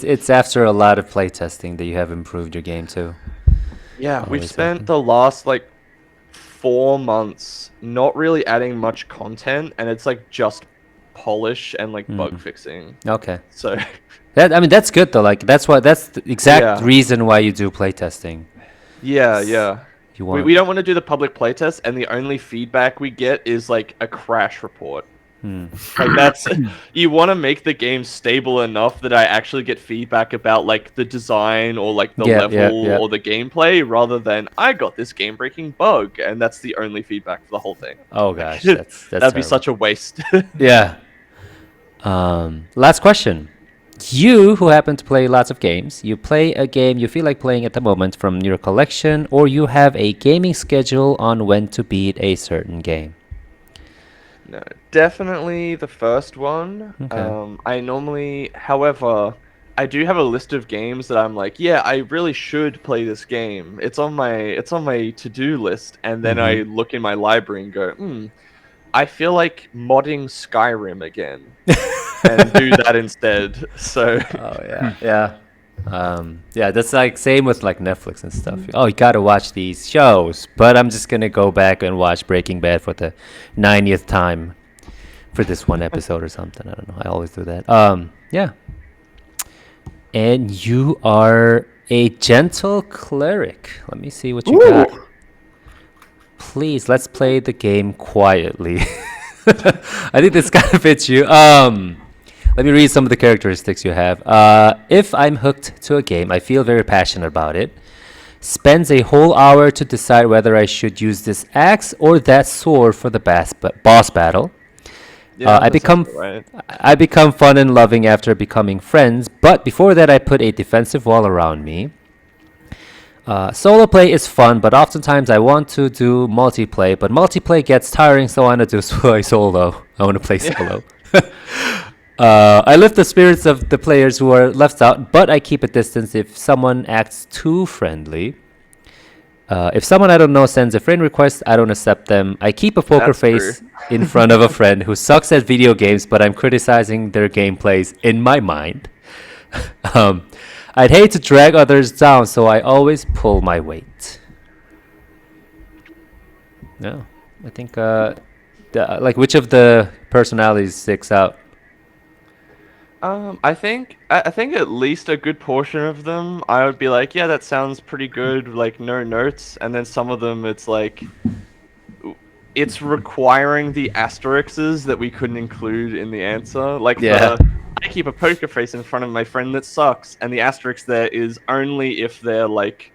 it's after a lot of playtesting that you have improved your game too. Yeah, we've spent the last like 4 months not really adding much content, and it's like just polish and like bug fixing. Okay. So that's good though. Like that's the exact reason why you do playtesting. Yeah. We don't want to do the public playtest, and the only feedback we get is like a crash report. Like that's you want to make the game stable enough that I actually get feedback about like the design or like the level or the gameplay, rather than I got this game-breaking bug, and that's the only feedback for the whole thing. Oh gosh, that's that'd be such a waste. Yeah. Last question. You, who happen to play lots of games, you play a game you feel like playing at the moment from your collection, or you have a gaming schedule on when to beat a certain game? No, definitely the first one. Okay. However, I do have a list of games that I'm like, yeah, I really should play this game. It's on my to-do list, and then I look in my library and go, I feel like modding Skyrim again. and do that instead. So Oh yeah, yeah. That's like same with like Netflix and stuff. Oh, you gotta watch these shows, but I'm just gonna go back and watch Breaking Bad for the 90th time for this one episode or something. I don't know. I always do that. Yeah. And you are a gentle cleric. Let me see what you got. Please, let's play the game quietly. I think this kind of fits you. Let me read some of the characteristics you have. If I'm hooked to a game, I feel very passionate about it. Spends a whole hour to decide whether I should use this axe or that sword for the boss battle. I become fun and loving after becoming friends, but before that I put a defensive wall around me. Solo play is fun, but oftentimes I want to do multiplayer, but multiplayer gets tiring, so I want to do solo. I want to play solo. I lift the spirits of the players who are left out, but I keep a distance if someone acts too friendly. If someone I don't know sends a friend request, I don't accept them. I keep a poker face in front of a friend who sucks at video games, but I'm criticizing their gameplays in my mind. I'd hate to drag others down, so I always pull my weight. Yeah, I think like which of the personalities sticks out? I think at least a good portion of them, I would be like, yeah, that sounds pretty good, like no notes, and then some of them, it's like, it's requiring the asterisks that we couldn't include in the answer. Like, I keep a poker face in front of my friend that sucks, and the asterisk there is only if they're like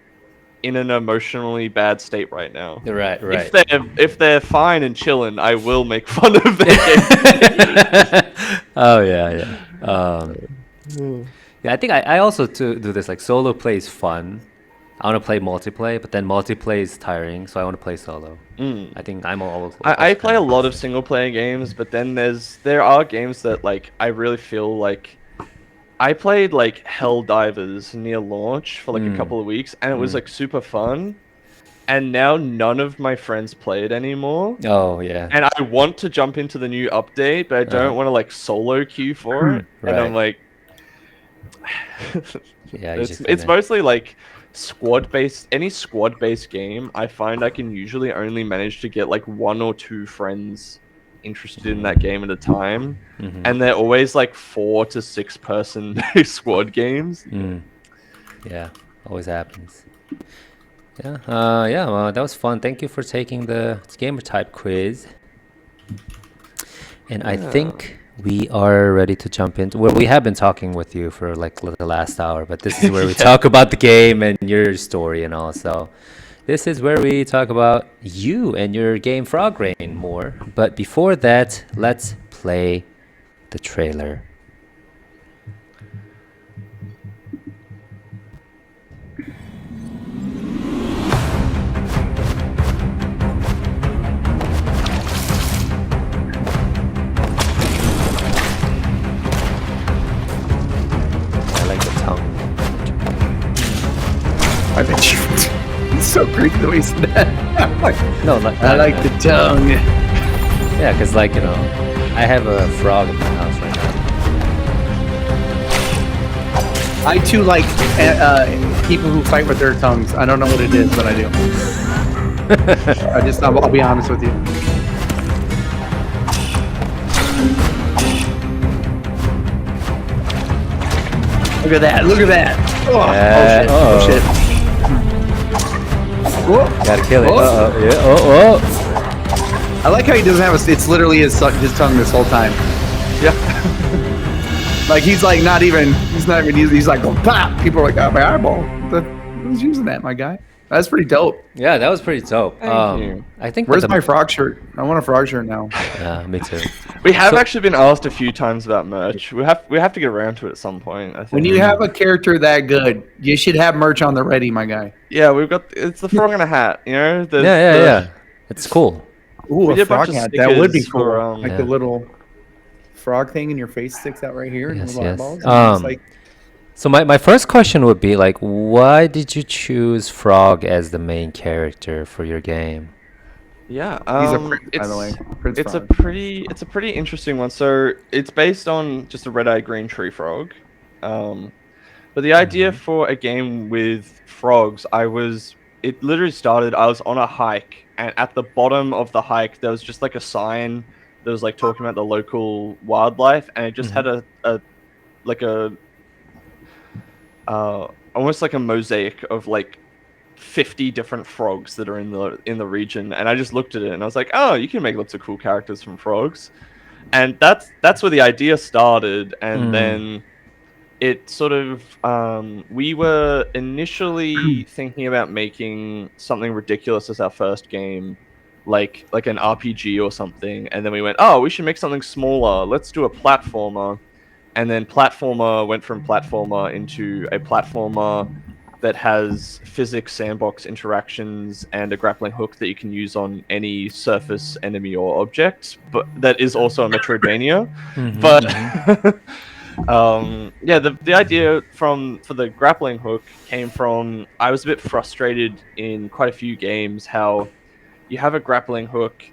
in an emotionally bad state right now. Right. If they're fine and chilling, I will make fun of their game. Oh yeah. Yeah, I think I also do this. Like solo play is fun. I want to play multiplayer, but then multiplayer is tiring, so I want to play solo. I think I'm always. I play a lot of single player games, but then there are games that like I really feel like. I played like Helldivers near launch for like a couple of weeks, and it was like super fun. And now none of my friends play it anymore. Oh yeah. And I want to jump into the new update, but I don't want to like solo queue for it. Right. And I'm like, Yeah, it's mostly like any squad based game. I find I can usually only manage to get like one or two friends interested in that game at a time, and they're always like 4 to 6 person squad games. Yeah, always happens. Yeah, well, that was fun. Thank you for taking the gamer type quiz. And I think we are ready to jump into. Well, we have been talking with you for like the last hour, but this is where we talk about the game and your story and all. So this is where we talk about you and your game Frogreign more. But before that, let's play the trailer. I bet you. It's so creepy the way he said that. I like the tongue. Yeah, because like, you know, I have a frog in my house right now. I too like people who fight with their tongues. I don't know what it is, but I do. I'll be honest with you. Look at that! Look at that! Oh shit! Whoa. Gotta kill it. I like how he doesn't have it's literally his tongue this whole time. Yeah. Like he's like he's like going pop. People are like, oh, my eyeball. Who's using that, my guy? That's pretty dope. Yeah, that was pretty dope. Thank you. I think. Where's my frog shirt? I want a frog shirt now. Yeah, me too. We have actually been asked a few times about merch. We have to get around to it at some point. I think. When you have a character that good, you should have merch on the ready, my guy. Yeah, it's the frog in a hat. You know. Yeah. It's cool. Ooh, a frog hat. That would be cool. For, the little frog thing in your face sticks out right here. Yes, and yes. Eyeballs, and So my first question would be like, why did you choose Frog as the main character for your game? Yeah, He's a prince, by the way. Prince it's Frog. a pretty interesting one. So it's based on just a red-eyed green tree frog. But the idea for a game with frogs, it literally started, I was on a hike, and at the bottom of the hike, there was just like a sign that was like talking about the local wildlife, and it just had like a, almost like a mosaic of like 50 different frogs that are in the region. And I just looked at it and I was like, oh, you can make lots of cool characters from frogs. And that's where the idea started. And then it sort of we were initially thinking about making something ridiculous as our first game, like an RPG or something, and then we went, oh, we should make something smaller, let's do a platformer. And then platformer went from platformer into a platformer that has physics sandbox interactions and a grappling hook that you can use on any surface enemy or object, but that is also a Metroidvania. But yeah, the idea for the grappling hook came from, I was a bit frustrated in quite a few games how you have a grappling hook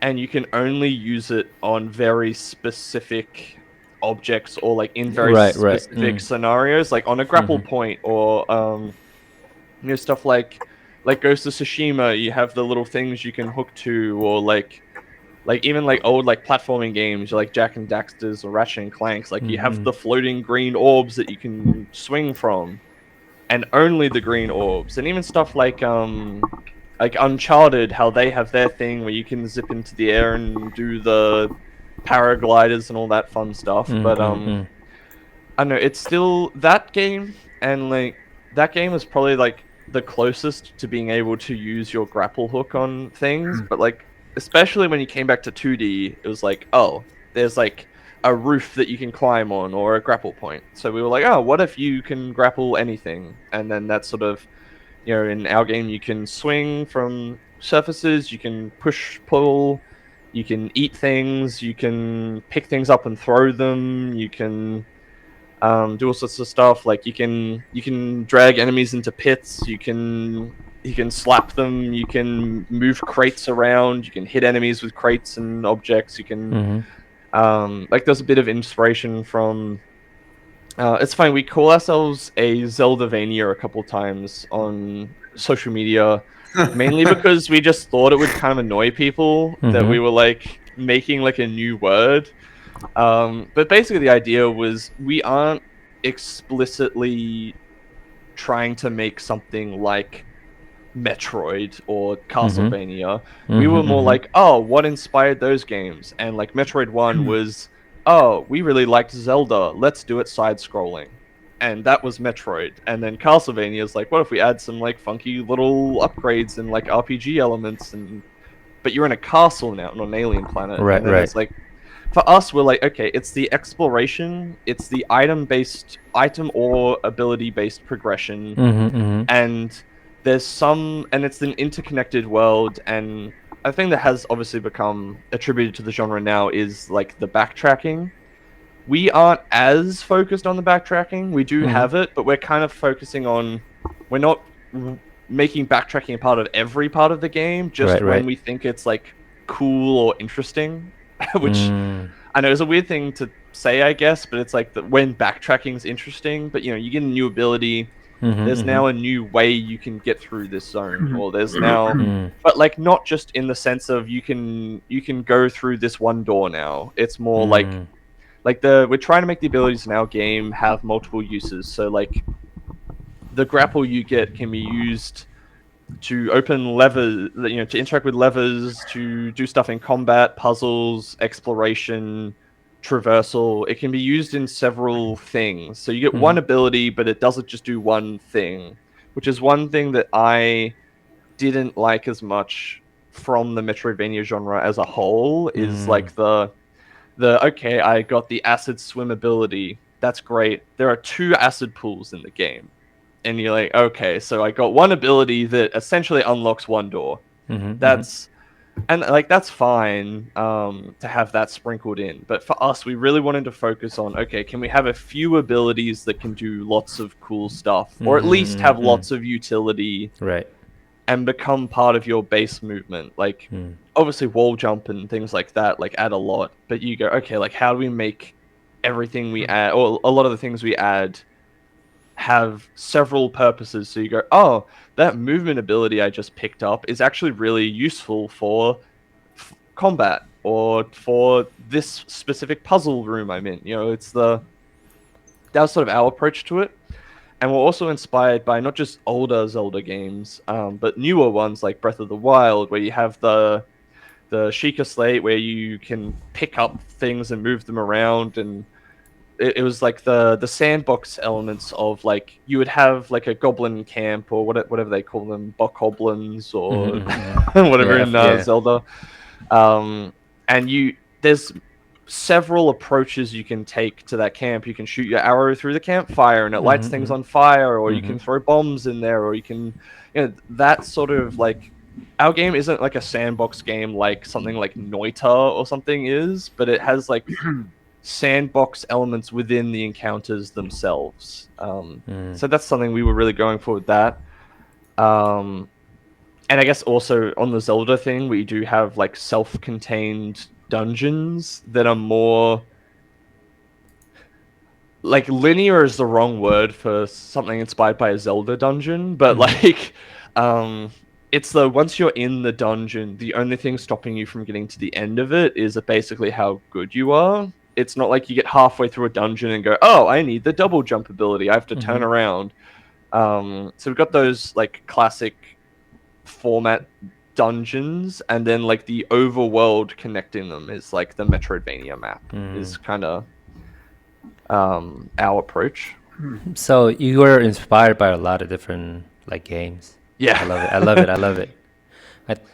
and you can only use it on very specific objects, or like in very specific scenarios, like on a grapple point, or stuff like Ghost of Tsushima, you have the little things you can hook to, or like even like old like platforming games like Jak and Daxter's or Ratchet and Clanks, like you have the floating green orbs that you can swing from, and only the green orbs. And even stuff like Uncharted, how they have their thing where you can zip into the air and do the paragliders and all that fun stuff. But I don't know, it's still that game, and like that game is probably like the closest to being able to use your grapple hook on things. But like, especially when you came back to 2D, it was like, oh, there's like a roof that you can climb on, or a grapple point. So we were like, oh, what if you can grapple anything? And then that's sort of, in our game, you can swing from surfaces, you can push, pull, you can eat things, you can pick things up and throw them, you can do all sorts of stuff. Like you can drag enemies into pits, you can slap them, you can move crates around, you can hit enemies with crates and objects, you can like there's a bit of inspiration from it's funny, we call ourselves a Zeldavania a couple times on social media, mainly because we just thought it would kind of annoy people that we were like making like a new word. But basically the idea was, we aren't explicitly trying to make something like Metroid or Castlevania. We were more like, oh, what inspired those games? And like Metroid 1 was, oh, we really liked Zelda, let's do it side-scrolling. And that was Metroid. And then Castlevania is like, what if we add some like funky little upgrades and like RPG elements, but you're in a castle now, not an alien planet. Right, and then it's like, for us, we're like, okay, it's the exploration, it's the item or ability-based progression, and it's an interconnected world. And a thing that has obviously become attributed to the genre now is like the backtracking. We aren't as focused on the backtracking. We do have it, but we're kind of focusing on, we're not making backtracking a part of every part of the game, just when we think it's like cool or interesting. Which I know is a weird thing to say, I guess, but it's like when backtracking is interesting, but you get a new ability, there's now a new way you can get through this zone, or there's now, but like not just in the sense of you can go through this one door now. It's more like we're trying to make the abilities in our game have multiple uses. So like the grapple you get can be used to open levers, to interact with levers, to do stuff in combat, puzzles, exploration, traversal. It can be used in several things. So you get one ability, but it doesn't just do one thing, which is one thing that I didn't like as much from the Metroidvania genre as a whole, is like the okay, I got the acid swim ability. That's great. There are 2 acid pools in the game. And you're like, okay, so I got one ability that essentially unlocks one door. That's fine to have that sprinkled in. But for us, we really wanted to focus on, okay, can we have a few abilities that can do lots of cool stuff, or at least have lots of utility? Right. and become part of your base movement. Like, obviously, wall jump and things like that like add a lot. But you go, okay, like how do we make everything we add, or a lot of the things we add, have several purposes? So you go, oh, that movement ability I just picked up is actually really useful for combat or for this specific puzzle room I'm in. You know, that was sort of our approach to it. And we're also inspired by not just older Zelda games, but newer ones like Breath of the Wild, where you have the Sheikah Slate, where you can pick up things and move them around, and it was like the sandbox elements of like you would have like a goblin camp or whatever they call them, bokoblins or whatever in Zelda, and there's several approaches you can take to that camp. You can shoot your arrow through the campfire and it lights things on fire, or you can throw bombs in there, or you can, that sort of like, our game isn't like a sandbox game like something like Noita or something is, but it has like sandbox elements within the encounters themselves. So that's something we were really going for with that. And I guess also on the Zelda thing, we do have like self-contained dungeons that are more like linear is the wrong word for something inspired by a Zelda dungeon, but like it's once you're in the dungeon, the only thing stopping you from getting to the end of it is basically how good you are. It's not like you get halfway through a dungeon and go, oh, I need the double jump ability, I have to turn around. So we've got those like classic format dungeons, and then like the overworld connecting them is like the Metroidvania map is kind of our approach. So you were inspired by a lot of different like games. Yeah, I love it. I love it. I love it.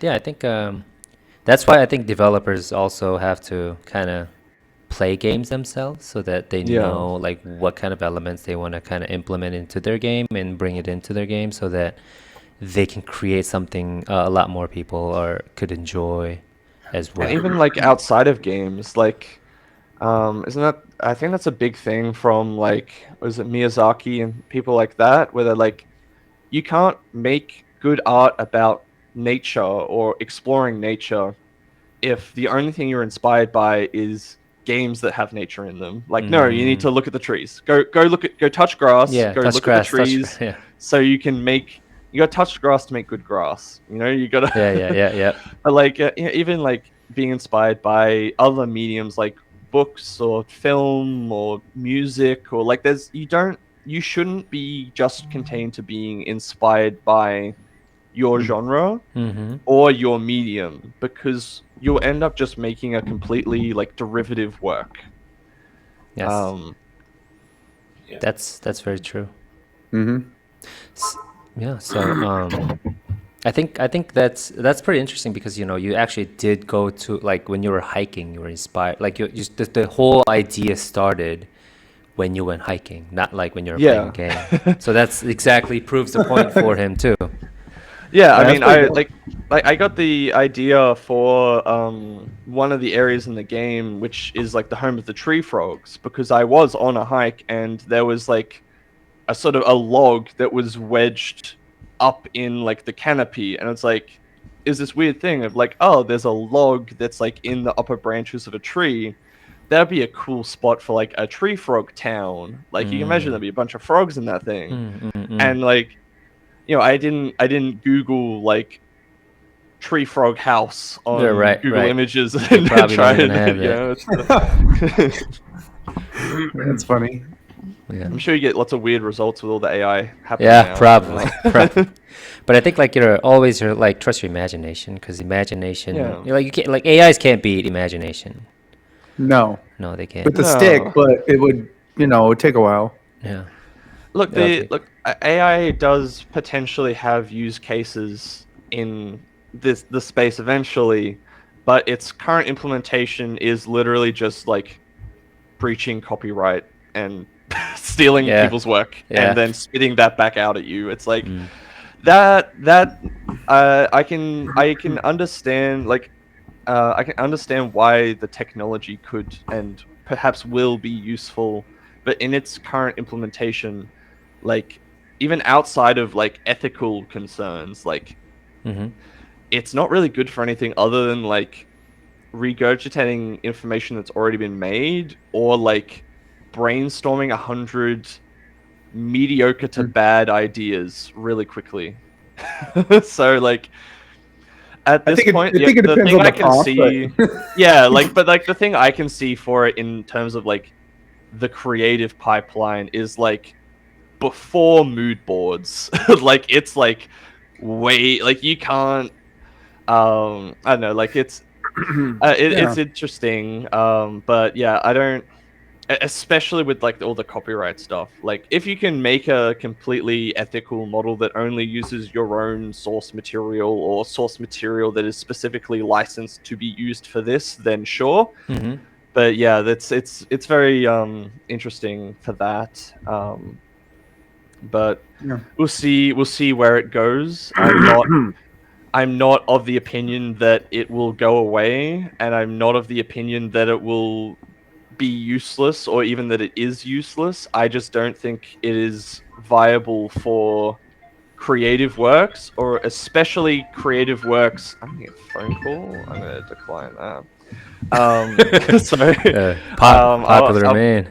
I think that's why I think developers also have to kind of play games themselves, so that they know like what kind of elements they want to kind of implement into their game and bring it into their game, so that they can create something a lot more people could enjoy as well. And even like outside of games, like isn't that, I think that's a big thing from like, was it Miyazaki and people like that, where they're like, you can't make good art about nature or exploring nature if the only thing you're inspired by is games that have nature in them. Like, no, you need to look at the trees. Go touch grass. Go touch look grass, at the trees. So you can make. You got to touch grass to make good grass. You know, you got to. Yeah. But like, even like being inspired by other mediums like books or film or music, or like you shouldn't be just contained to being inspired by your genre or your medium, because you'll end up just making a completely like derivative work. Yes. That's very true. Yeah. So I think that's pretty interesting, because you actually did go to, like, when you were hiking, you were inspired, like the whole idea started when you went hiking, not like when you were playing a game. So that's exactly proves the point for him too. Yeah, I mean, I got the idea for one of the areas in the game, which is like the home of the tree frogs, because I was on a hike and there was like a sort of a log that was wedged up in like the canopy, and it's like, is this weird thing of like, oh, there's a log that's like in the upper branches of a tree. That'd be a cool spot for like a tree frog town. Like you can imagine there'd be a bunch of frogs in that thing, and like, I didn't Google like tree frog house on Google Images and try it. That's funny. Yeah. I'm sure you get lots of weird results with all the AI happening. Yeah, now. probably. But I think like you're like, trust your imagination, because imagination, you can't, like, AIs can't beat imagination. No, they can't. with the stick, but it would, it would take a while. Yeah. Look, AI does potentially have use cases in the space eventually, but its current implementation is literally just like breaching copyright and stealing people's work and then spitting that back out at you. It's like that I can understand, like I can understand why the technology could and perhaps will be useful, but in its current implementation, like, even outside of like ethical concerns, like, Mm-hmm. it's not really good for anything other than like regurgitating information that's already been made, or like brainstorming 100 mediocre to bad ideas really quickly. So like at I this think point, I think it the depends thing on I the can prompt, see, but yeah, like, but like the thing I can see for it in terms of like the creative pipeline is like before mood boards. Like it's like way like you can't I don't know, like yeah. it's interesting, but yeah, I don't, especially with like all the copyright stuff. Like if you can make a completely ethical model that only uses your own source material, or source material that is specifically licensed to be used for this, then sure. Mm-hmm. But yeah, it's very interesting for that. But Yeah. we'll see where it goes. I'm not of the opinion that it will go away, and I'm not of the opinion that it will be useless, or even that it is useless. I just don't think it is viable for creative works, or especially creative works. I'm gonna get a phone call. I'm gonna decline that. So Popular I'll, man.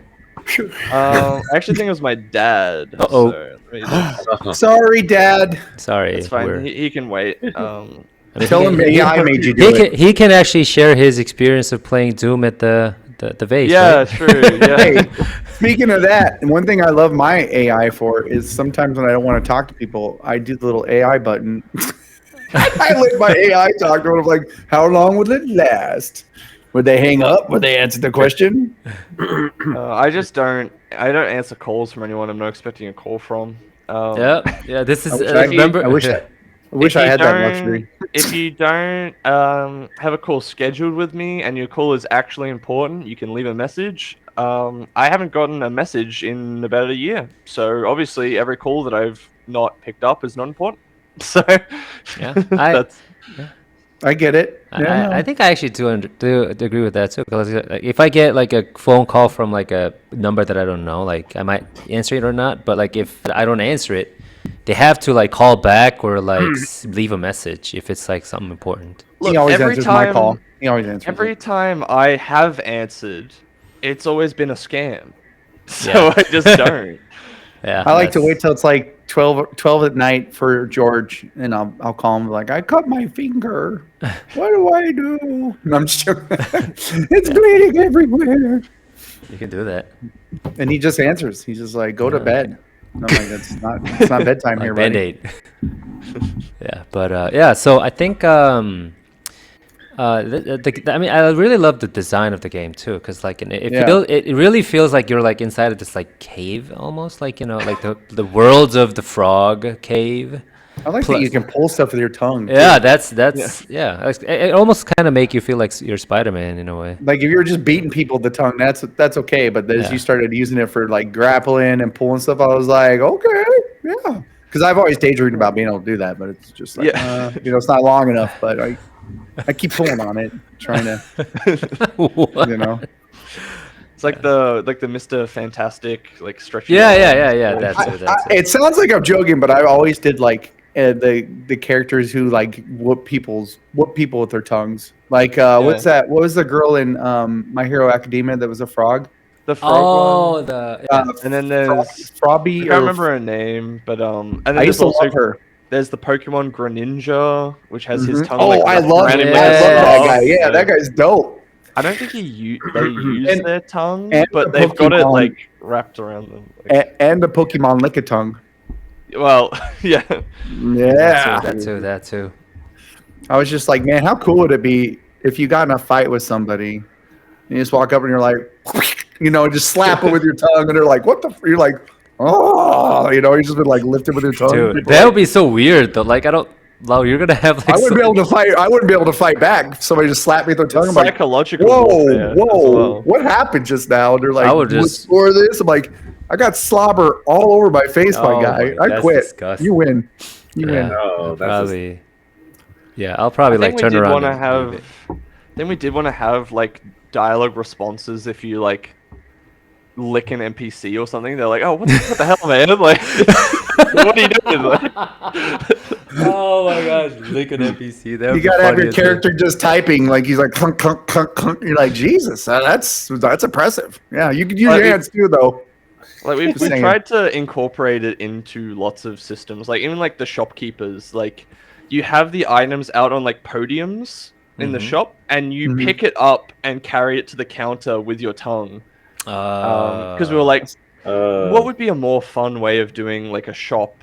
I actually think it was my dad. Uh-oh. So let me just, Sorry, Dad. Sorry. that's fine. He can wait. I mean, Tell him AI made you do it. He can actually share his experience of playing Doom at the base. Yeah, right? true. Yeah. Hey, speaking of that, one thing I love my AI for is sometimes when I don't want to talk to people, I do the little AI button. I let my AI talk to them. I'm like, how long would it last? Would they hang up? Would they answer the question? I just don't. I don't answer calls from anyone I'm not expecting a call from. Yeah. This is. I wish I, remember. I wish If I you had that don't- luxury. If you don't have a call scheduled with me, and your call is actually important, you can leave a message. I haven't gotten a message in about a year, so obviously every call that I've not picked up is not important. So Yeah. that's I get it. Yeah, I think I actually do agree with that too. Because if I get like a phone call from like a number that I don't know, like I might answer it or not. But like if I don't answer it, they have to like call back or like leave a message if it's like something important. look, he always every answers my call. time. He always answers. Every it. time I have answered, it's always been a scam. So Yeah. I just don't. Yeah. I like to that's- wait till it's like 12 at night for George, and I'll call him like, I cut my finger. What do I do? And I'm just joking. It's bleeding everywhere. You can do that. And he just answers. He's just like, go to bed. And I'm like, it's not bedtime here, Like buddy. Band-Aid. Yeah, but yeah. So I think I mean, I really love the design of the game too, because like it really feels like you're like inside of this like cave almost, like like the worlds of the frog cave. I like that you can pull stuff with your tongue. Yeah, too. that's yeah. It almost kind of make you feel like you're Spider-Man in a way. Like if you were just beating people with the tongue, that's okay. But as Yeah. you started using it for like grappling and pulling stuff, I was like, okay, yeah. Because I've always daydreamed about being able to do that, but it's just like, it's not long enough. But I keep pulling on it, trying to, What? It's like the Mr. Fantastic like stretchy. Yeah. That's it. That's it. It sounds like I'm joking, but I always did like the characters who like whoop people with their tongues. Like what's that? What was the girl in My Hero Academia that was a frog? The frog one. the And then there's I Frobby. can't remember her name, but and then I used there's to love her. There's the Pokemon Greninja, which has his tongue. Oh, like, I wrapped love around him it. like I a love that scarf. guy. Yeah, that guy's dope. I don't think they use And- their tongue, and but the they've got it Pokemon- like wrapped around them. Like, And the Pokemon Lickitung. well, yeah. Yeah. that too. I was just like, man, how cool would it be if you got in a fight with somebody and you just walk up and you're like, just slap them with your tongue, and they're like, what the? You're like, oh, you just been like lifted with your tongue. Dude, People that are would be so weird though. Like I don't. Lau, you're gonna have like. I wouldn't be able to fight. I wouldn't be able to fight back. If somebody just slapped me with their tongue. I'm like, Psychological. whoa, warfare as well. what happened just now? And they're like, I would "You just- score this. I'm like, I got slobber all over my face, Oh my guy. my- I that's quit. disgusting. You win. You win. Oh, that's probably. Yeah, I'll probably I like think turn we did around. want to and leave have. Then we did want to have like dialogue responses if you like lick an NPC or something. They're like, "Oh, what the hell, man? Like, what are you doing?" Like, Oh my gosh, link an NPC. That You would be gotta have funny your as hell. character just typing, like he's like clunk clunk clunk clunk. You're like, Jesus, that's impressive. Yeah, you could use Like, your hands too, though. Like we've Just saying. tried to incorporate it into lots of systems. Like even like the shopkeepers, like you have the items out on like podiums in the shop, and you Mhm. pick it up and carry it to the counter with your tongue. Because we were like, what would be a more fun way of doing like a shop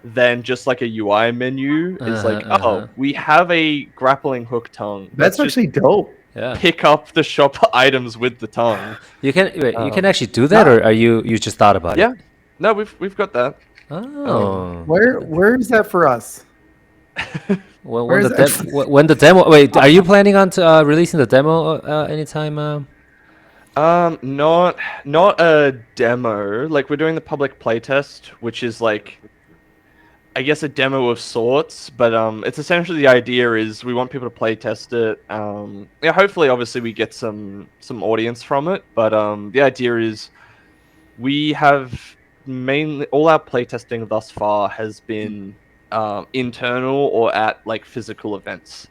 than just like a UI menu? Is like, oh, we have a grappling hook tongue. That's Let's just actually dope. yeah. pick up the shop items with the tongue. You can wait, you can actually do that, or are you just thought about Yeah, it? no, we've got that. Oh. Where is that for us? Well, where when is when the demo. Wait, are you planning on releasing the demo anytime? Not a demo. Like we're doing the public playtest, which is like, I guess a demo of sorts. But it's essentially the idea is we want people to playtest it. Yeah, hopefully, obviously, we get some audience from it. But the idea is we have mainly all our playtesting thus far has been internal or at like physical events.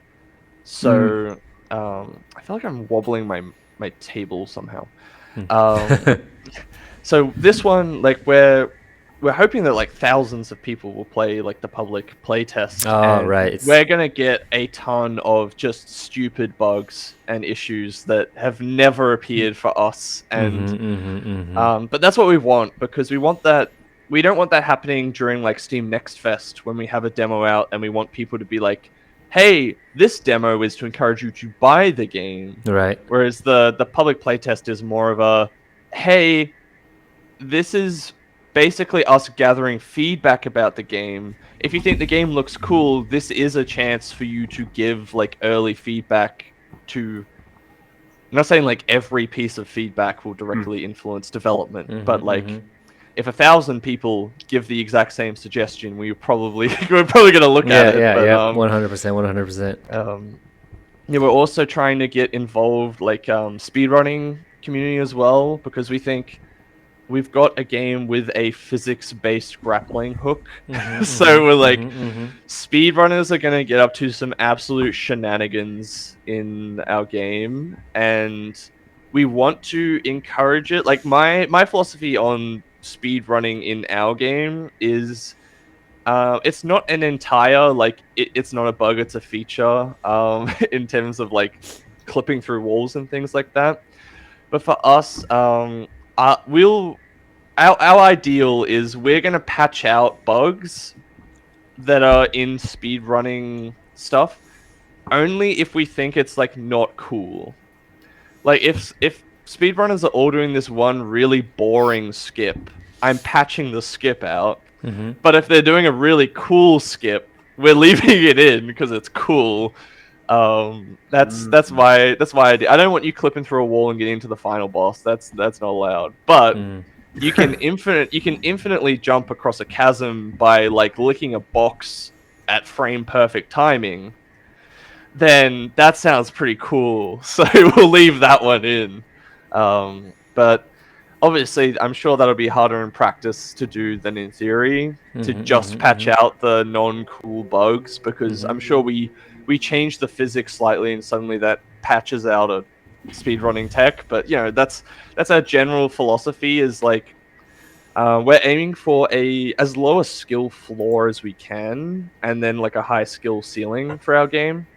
So I feel like I'm wobbling my table somehow. So this one, like we're hoping that like thousands of people will play like the public playtest. Oh, and right. We're gonna get a ton of just stupid bugs and issues that have never appeared for us, and but that's what we want, because we want that. We don't want that happening during like Steam Next Fest when we have a demo out and we want people to be like, hey, this demo is to encourage you to buy the game. Right. Whereas the public playtest is more of a, hey, this is basically us gathering feedback about the game. If you think the game looks cool, this is a chance for you to give like early feedback to. I'm not saying like every piece of feedback will directly influence development, but like if 1,000 people give the exact same suggestion, we're probably gonna look at it. Yeah, but, 100%. Yeah, we're also trying to get involved like speedrunning community as well, because we think we've got a game with a physics-based grappling hook. So we're like, speedrunners are gonna get up to some absolute shenanigans in our game, and we want to encourage it. Like my philosophy on speedrunning in our game is it's not an entire like it's not a bug, it's a feature in terms of like clipping through walls and things like that. But for us, our ideal is we're gonna patch out bugs that are in speedrunning stuff only if we think it's like not cool. Like if speedrunners are all doing this one really boring skip, I'm patching the skip out. But if they're doing a really cool skip, we're leaving it in because it's cool. That's why I don't want you clipping through a wall and getting into the final boss. That's not allowed. But you can infinitely jump across a chasm by like licking a box at frame perfect timing. Then that sounds pretty cool. So we'll leave that one in. But obviously, I'm sure that'll be harder in practice to do than in theory, to just patch out the non-cool bugs, because I'm sure we change the physics slightly and suddenly that patches out a speedrunning tech. But you know, that's our general philosophy, is like we're aiming for as low a skill floor as we can, and then like a high skill ceiling for our game.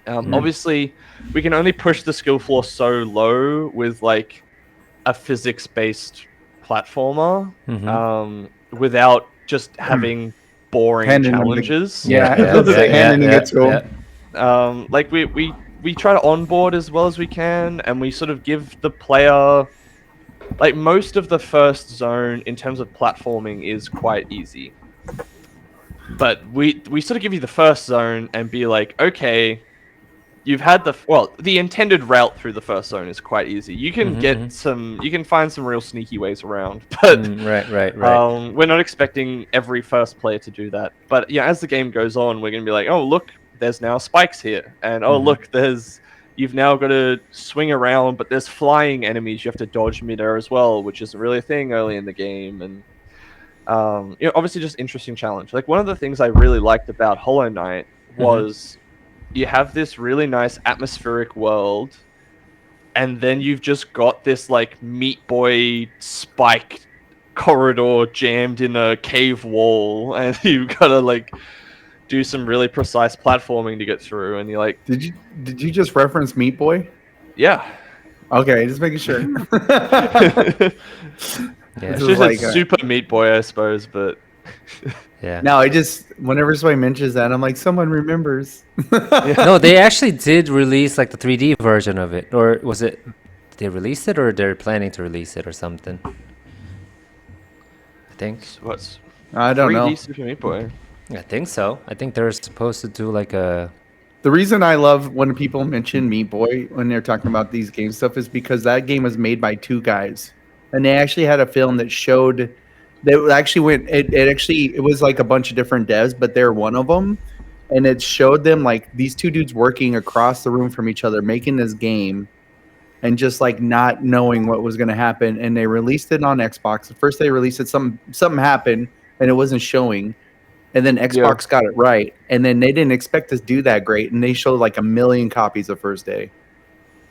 Obviously, we can only push the skill floor so low with like a physics-based platformer without just having boring challenges. Handing it to them. Like we try to onboard as well as we can, and we sort of give the player like most of the first zone in terms of platforming is quite easy. But we sort of give you the first zone and be like, okay, you've had the intended route through the first zone is quite easy. You can you can find some real sneaky ways around, but right. We're not expecting every first player to do that. But yeah, as the game goes on, we're gonna be like, oh look, there's now spikes here, and oh look, you've now got to swing around, but there's flying enemies you have to dodge midair as well, which isn't really a thing early in the game, and Obviously just interesting challenge. Like one of the things I really liked about Hollow Knight was you have this really nice atmospheric world, and then you've just got this like Meat Boy spiked corridor jammed in a cave wall, and you've got to like do some really precise platforming to get through. And you're like, Did you just reference Meat Boy? yeah. Okay, just making sure. Yeah. It's This is just like a super Meat Boy, I suppose, but Yeah. No, I just whenever somebody mentions that, I'm like, someone remembers. No, they actually did release like the 3D version of it, or was it they released it, or they're planning to release it, or something? I think. what's I don't 3D know. Super Meat Boy? I think so. I think they're supposed to do like a. The reason I love when people mention Meat Boy when they're talking about these game stuff is because that game was made by two guys, and they actually had a film that showed that actually went. It was like a bunch of different devs, but they're one of them, and it showed them like these two dudes working across the room from each other, making this game, and just like not knowing what was going to happen. And they released it on Xbox. At first, they released it. Something happened, and it wasn't showing. And then Xbox got it right, and then they didn't expect to do that great, and they showed like 1 million copies the first day.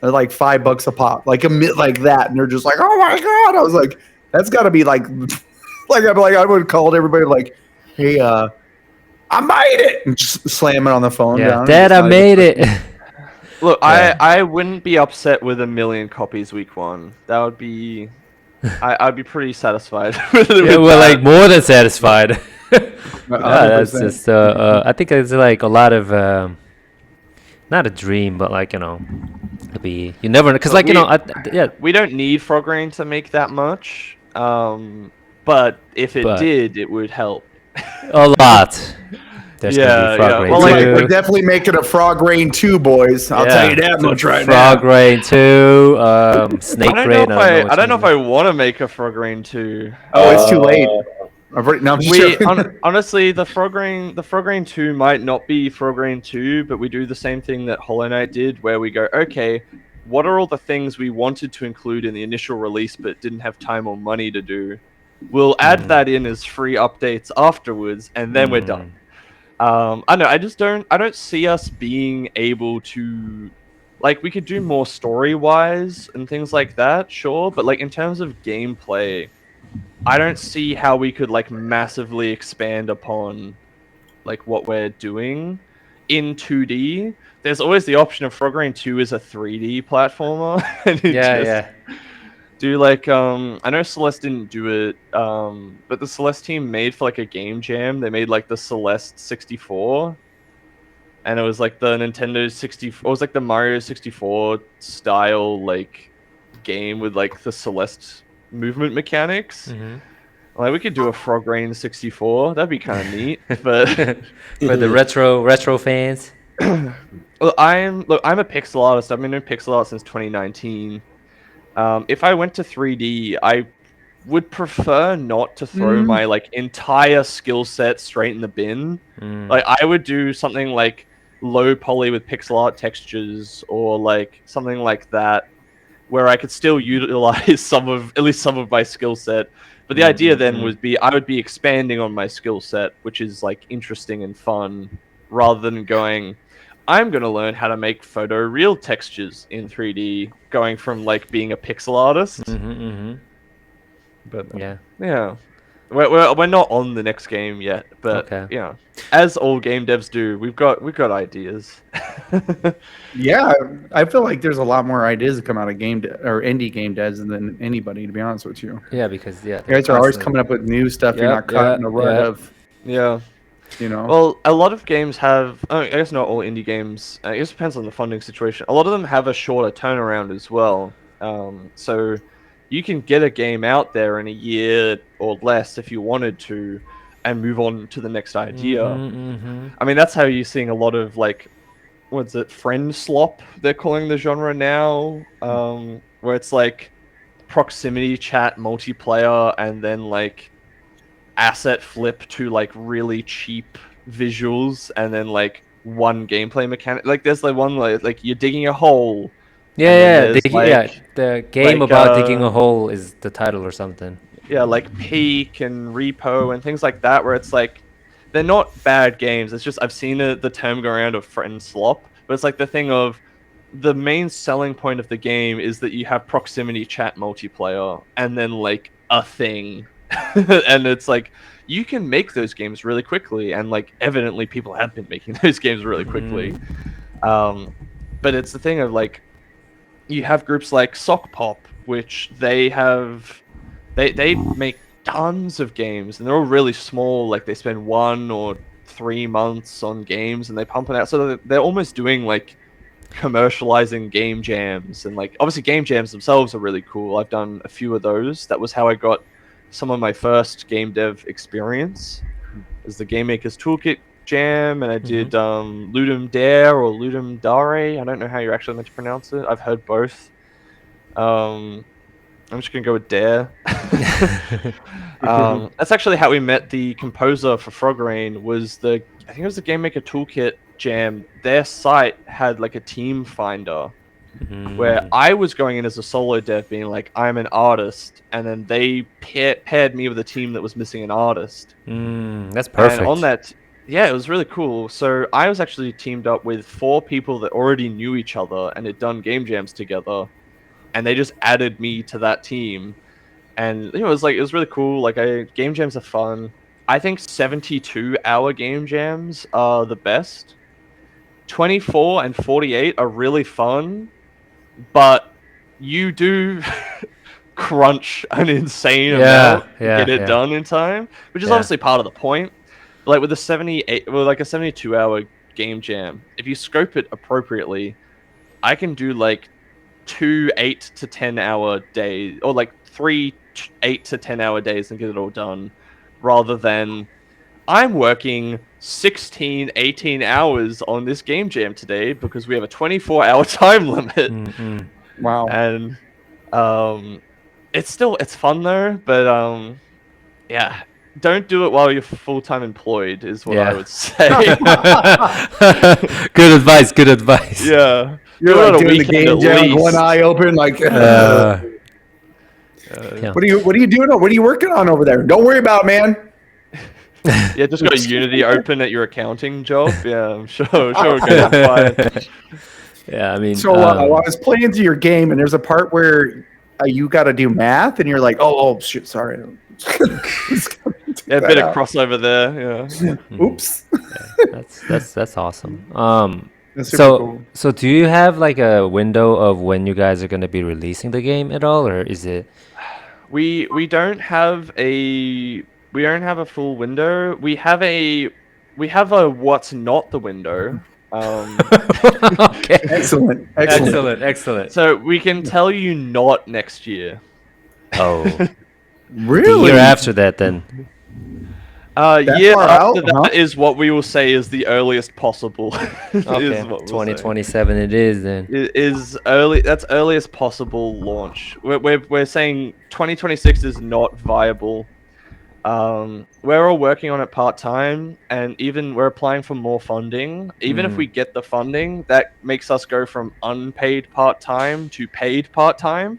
They're like $5 a pop, like like that, and they're just like, "Oh my god!" I was like, "That's got to be like, I would have called everybody like, hey, I made it," and just slam it on the phone. Yeah, down. Dad, I made it. Look, Yeah. I wouldn't be upset with 1 million copies week one. That would be, I'd be pretty satisfied with it. Yeah, we're like more than satisfied. Yeah, that's 100%. just. I think it's like a lot of. Not a dream, but like it'd be you never because like yeah. We don't need Frogreign to make that much, but if it But- did, it would help. A lot. There's Yeah, gonna be yeah. Frogreign Well, It's like, like, 2. we're definitely making a Frogreign 2, boys. I'll tell you that much right now. Frogreign 2, Snake I don't Rain. know if I don't know if I want to make a Frogreign 2. Oh, it's too late. No, I'm just We joking. honestly, the Frogreign 2 might not be Frogreign 2, but we do the same thing that Hollow Knight did, where we go, okay, what are all the things we wanted to include in the initial release but didn't have time or money to do? We'll add that in as free updates afterwards, and then we're done. I don't know. I don't see us being able to, like, we could do more story wise and things like that, sure, but like in terms of gameplay, I don't see how we could like massively expand upon like what we're doing in 2D. There's always the option of Frogreign 2 is a 3D platformer. And Yeah. do like I know Celeste didn't do it, but the Celeste team made for like a game jam. They made like the Celeste 64, and it was like the Nintendo 64. It was like the Mario 64 style like game with like the Celeste movement mechanics. Like we could do a Frogreign 64. That'd be kind of neat. But For the retro fans. well, I'm a pixel artist. I've been doing pixel art since 2019. If I went to 3D, I would prefer not to throw my like entire skill set straight in the bin. Like I would do something like low poly with pixel art textures, or like something like that, where I could still utilize at least some of my skill set. But the idea then would be I would be expanding on my skill set, which is like interesting and fun, rather than going, I'm going to learn how to make photoreal textures in 3D, going from like being a pixel artist. But Yeah. yeah, we're not on the next game yet, but Okay. yeah, as all game devs do, we've got ideas. Yeah, I feel like there's a lot more ideas that come out of or indie game devs than anybody, to be honest with you. Yeah, because You guys are always coming up with new stuff. You're not caught in the rut of, Yeah. you know. Well, a lot of games have. I guess not all indie games. I guess it depends on the funding situation. A lot of them have a shorter turnaround as well. So you can get a game out there in a year or less if you wanted to, and move on to the next idea. I mean, that's how you're seeing a lot of like, what's it, Friendslop? They're calling the genre now, where it's like proximity chat multiplayer, and then like asset flip to like really cheap visuals, and then like one gameplay mechanic. Like there's like one like you're digging a hole. Yeah, there's, the game like, about digging a hole is the title or something. like Peak and Repo and things like that, where it's like they're not bad games. It's just I've seen the term go around of Friendslop, but it's like the thing of the main selling point of the game is that you have proximity chat multiplayer and then like a thing, and it's like you can make those games really quickly, and like evidently people have been making those games really quickly. But it's the thing of like you have groups like Sock Pop, which they make tons of games, and they're all really small. Like they spend 1 or 3 months on games, and they pump it out. So they're almost doing like commercializing game jams, and like obviously game jams themselves are really cool. I've done a few of those. That was how I got some of my first game dev experience. Is the Game Maker's Toolkit jam, and I did Ludum Dare or Ludum Dare. I don't know how you're actually meant to pronounce it. I've heard both. I'm just gonna go with Dare. That's actually how we met the composer for Frogreign. I think it was the Game Maker Toolkit jam. Their site had like a team finder where I was going in as a solo dev, being like, I'm an artist, and then they paired me with a team that was missing an artist. That's perfect. And on that, yeah, it was really cool. So I was actually teamed up with 4 people that already knew each other and had done game jams together, and they just added me to that team. And it was really cool. Like game jams are fun. I think 72-hour game jams are the best. 24 and 48 are really fun, but you do crunch an insane amount to get it done in time, which is obviously part of the point. Like with a 72-hour game jam, if you scope it appropriately, I can do like 2 8 to 10 hour days, or like 3 8 to 10 hour days, and get it all done, rather than I'm working 16 18 hours on this game jam today because we have a 24-hour time limit. Wow. And it's fun though, but yeah, don't do it while you're full-time employed is what I would say. Good advice. Yeah. You're like doing the game jam with one eye open, like. What are you doing? What are you working on over there? Don't worry about it, man. Yeah, just got Unity open at your accounting job. Yeah, I'm sure we're gonna find. Yeah, I mean. So I was playing through your game, and there's a part where you got to do math, and you're like, "Oh shit, sorry." Yeah, a bit of crossover there. Yeah. Oops. Yeah, that's awesome. That's super cool. So do you have like a window of when you guys are going to be releasing the game at all, or is it? We don't have a full window. We have a what's not the window. Okay. Excellent. So we can tell you not next year. Oh, Really? the year after that, then. Year after that is what we will say is the earliest possible. Okay, 2027 it is then. It is early. That's earliest possible launch. We're saying 2026 is not viable. We're all working on it part-time, and even we're applying for more funding. Even if we get the funding, that makes us go from unpaid part-time to paid part-time.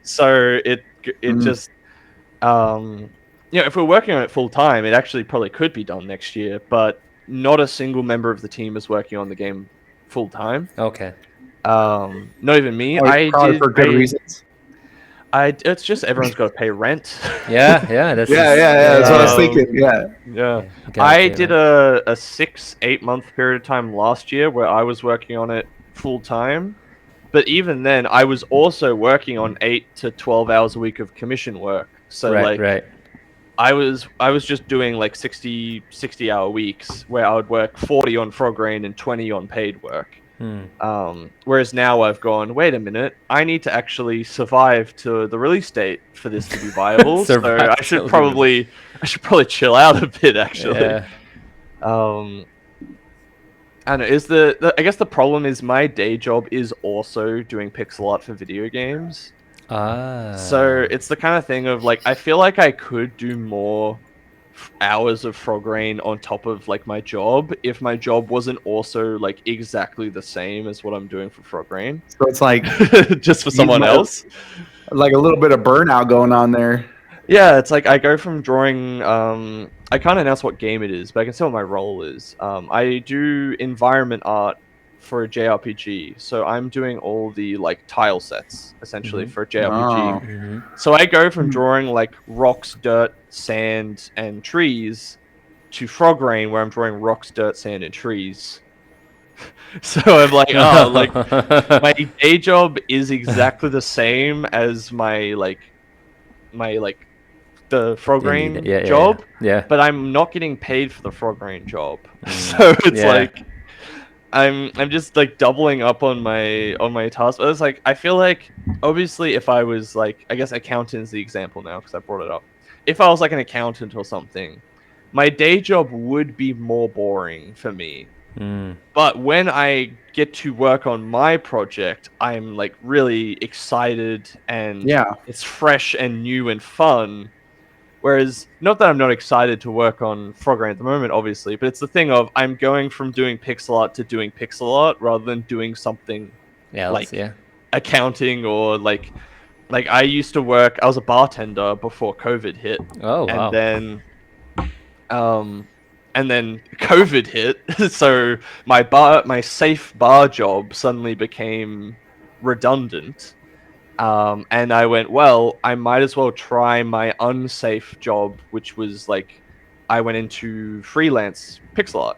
So it just if we're working on it full-time, it actually probably could be done next year, but not a single member of the team is working on the game full-time. Okay. Not even me. Probably for good reasons. It's just everyone's got to pay rent. Yeah. That's That's what I was thinking. Yeah. I did a 6-8 month period of time last year where I was working on it full time, but even then, I was also working on 8 to 12 hours a week of commission work. So right. I was just doing like 60-hour weeks where I would work 40 on Frogreign and 20 on paid work. Whereas now I've gone, wait a minute, I need to actually survive to the release date for this to be viable. So I should probably chill out a bit actually. Yeah. I don't know, I guess the problem is my day job is also doing pixel art for video games. So it's the kind of thing of like I feel like I could do more hours of Frogreign on top of like my job if my job wasn't also like exactly the same as what I'm doing for Frogreign. So it's like just for someone else. Like a little bit of burnout going on there. Yeah, it's like I go from drawing. I can't announce what game it is, but I can say what my role is. I do environment art for a JRPG, so I'm doing all the like tile sets essentially for a JRPG. Oh. So I go from drawing like rocks, dirt, sand, and trees to Frogreign, where I'm drawing rocks, dirt, sand, and trees. So I'm like, oh, like my day job is exactly the same as my the Frogreign job, yeah. but I'm not getting paid for the Frogreign job. So it's Yeah. like I'm just like doubling up on my task. But it's like I feel like obviously if I was like I guess accountant is the example now because I brought it up. If I was like an accountant or something, my day job would be more boring for me. Mm. But when I get to work on my project, I'm like really excited and Yeah. it's fresh and new and fun. Whereas, not that I'm not excited to work on Frogreign at the moment, obviously, but it's the thing of I'm going from doing pixel art to doing pixel art rather than doing something Else, like yeah. accounting or like I used to work. I was a bartender before COVID hit, Oh and wow. then and then COVID hit, so my safe bar job suddenly became redundant. And I went, well, I might as well try my unsafe job, which was like I went into freelance pixel art.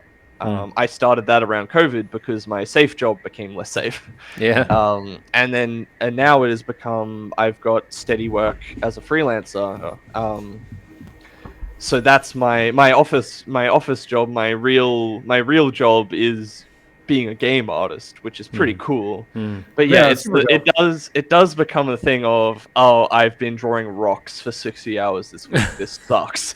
I started that around COVID because my safe job became less safe. Yeah. And now it has become I've got steady work as a freelancer. So that's my office job. My real job is being a game artist, which is pretty cool. But yeah, Yeah, it's super it does become a thing of, oh, I've been drawing rocks for 60 hours this week. This sucks.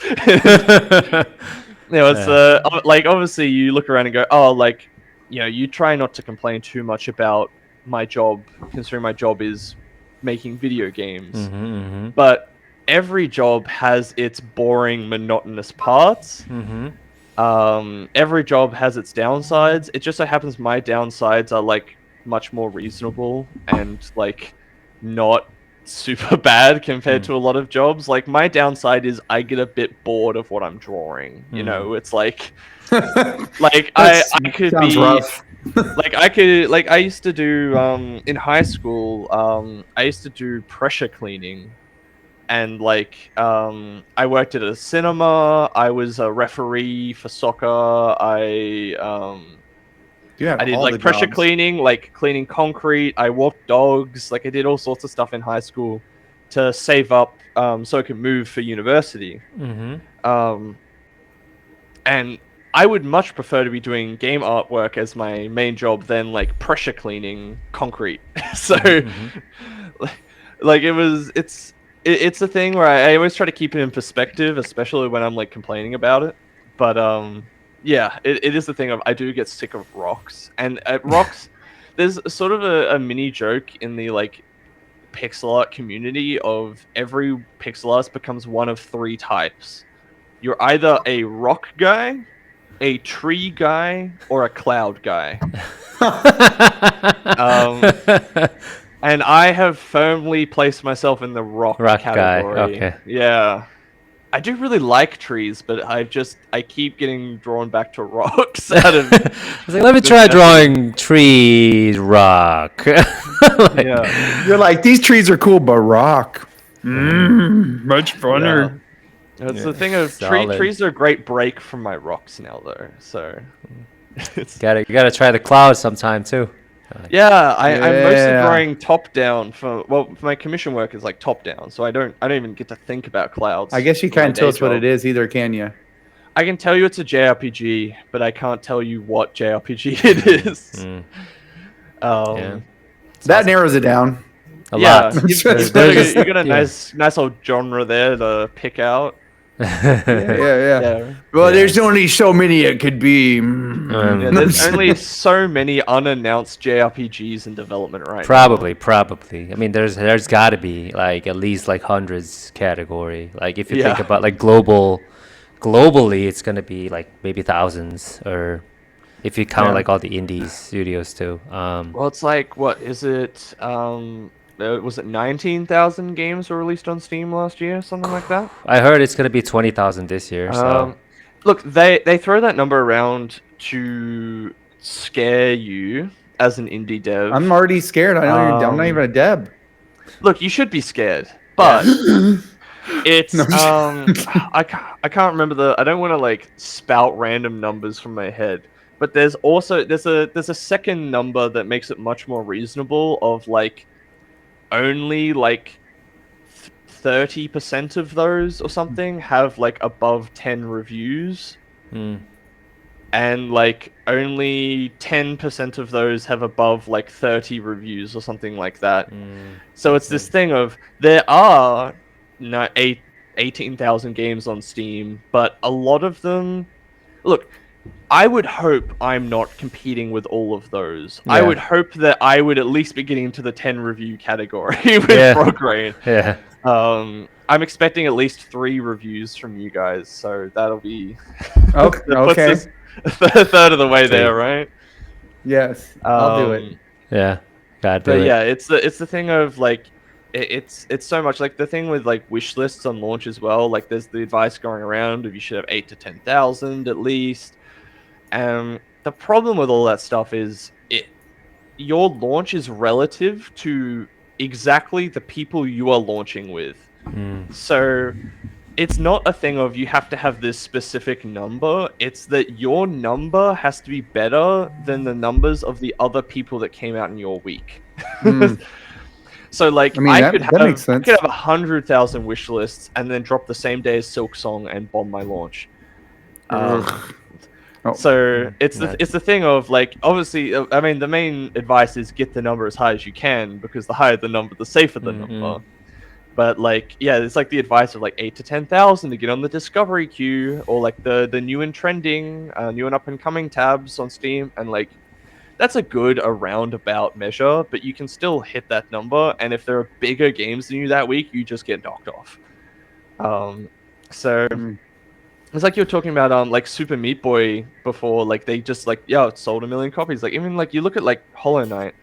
It's like obviously you look around and go, oh, like you try not to complain too much about my job, considering my job is making video games. But every job has its boring, monotonous parts. Every job has its downsides. It just so happens my downsides are like much more reasonable and like not super bad compared to a lot of jobs. Like my downside is I get a bit bored of what I'm drawing. It's like I could sounds be rough. like I used to do in high school I used to do pressure cleaning and like I worked at a cinema. I was a referee for soccer. You had I did all like the pressure jobs. cleaning, like cleaning concrete. I walked dogs. Like I did all sorts of stuff in high school to save up so I could move for university. And I would much prefer to be doing game artwork as my main job than like pressure cleaning concrete. So like it's a thing where I always try to keep it in perspective, especially when I'm like complaining about it. But yeah, it is the thing of I do get sick of rocks, and at rocks, there's sort of a mini joke in the like pixel art community of every pixel artist becomes one of three types. You're either a rock guy, a tree guy, or a cloud guy. And I have firmly placed myself in the rock category. Guy. Okay. Yeah. I do really like trees, but I keep getting drawn back to rocks out of I was like, let me try drawing trees, rock. yeah. You're like, these trees are cool, but rock. Much funner. It's the thing of Solid. trees are a great break from my rocks now though. So it's You gotta try the clouds sometime too. yeah, I'm mostly Yeah. drawing top down for my commission work is like top down, so I don't even get to think about clouds. I guess you for my can't tell day us what job. it is either, can you? I can tell you it's a JRPG, but I can't tell you what JRPG it is. Yeah. That narrows it down. A Yeah, lot. you've There's got a yeah. nice old genre there to pick out. Yeah. Well, there's only so many it could be. Yeah, there's only so many unannounced JRPGs in development right Probably. I mean, there's got to be like at least like hundreds category. Like if you think Yeah. about like globally, it's gonna be like maybe thousands, or if you count Yeah. like all the indie studios too. Well, it's like what is it? was it 19,000 games were released on Steam last year, something like that. I heard it's gonna be 20,000 this year. So Look, they throw that number around to scare you as an indie dev. I'm already scared. I'm not even a Deb. Look, you should be scared, but it's No. I can't remember I don't want to like spout random numbers from my head, but there's a second number that makes it much more reasonable of like only like 30% of those or something have like above 10 reviews. And like only 10% of those have above like 30 reviews or something like that. So it's this thing of there are 18,000 games on Steam, but a lot of them, look, I would hope I'm not competing with all of those. Yeah. I would hope that I would at least be getting into the 10 review category with Frogreign. yeah. I'm expecting at least 3 reviews from you guys, so that'll be Okay. that puts us a third of the way there, right? Yes, I'll do it. Yeah. Gotta do But it. yeah, it's the thing of like it's so much like the thing with like wish lists on launch as well. Like there's the advice going around of you should have 8 to 10,000 at least. The problem with all that stuff is your launch is relative to exactly the people you are launching with. So it's not a thing of you have to have this specific number. It's that your number has to be better than the numbers of the other people that came out in your week. So like I mean, that could makes sense. I could have 100,000 wish lists and then drop the same day as Silk Song and bomb my launch. So it's the thing of like obviously I mean the main advice is get the number as high as you can because the higher the number the safer the number. But like yeah, it's like the advice of like 8 to 10,000 to get on the discovery queue or like the new and trending, new and up and coming tabs on Steam, and like that's a good roundabout measure, but you can still hit that number, and if there are bigger games than you that week, you just get knocked off. So it's like you were talking about like Super Meat Boy before, like they just like it sold 1 million copies. Like even like you look at like Hollow Knight,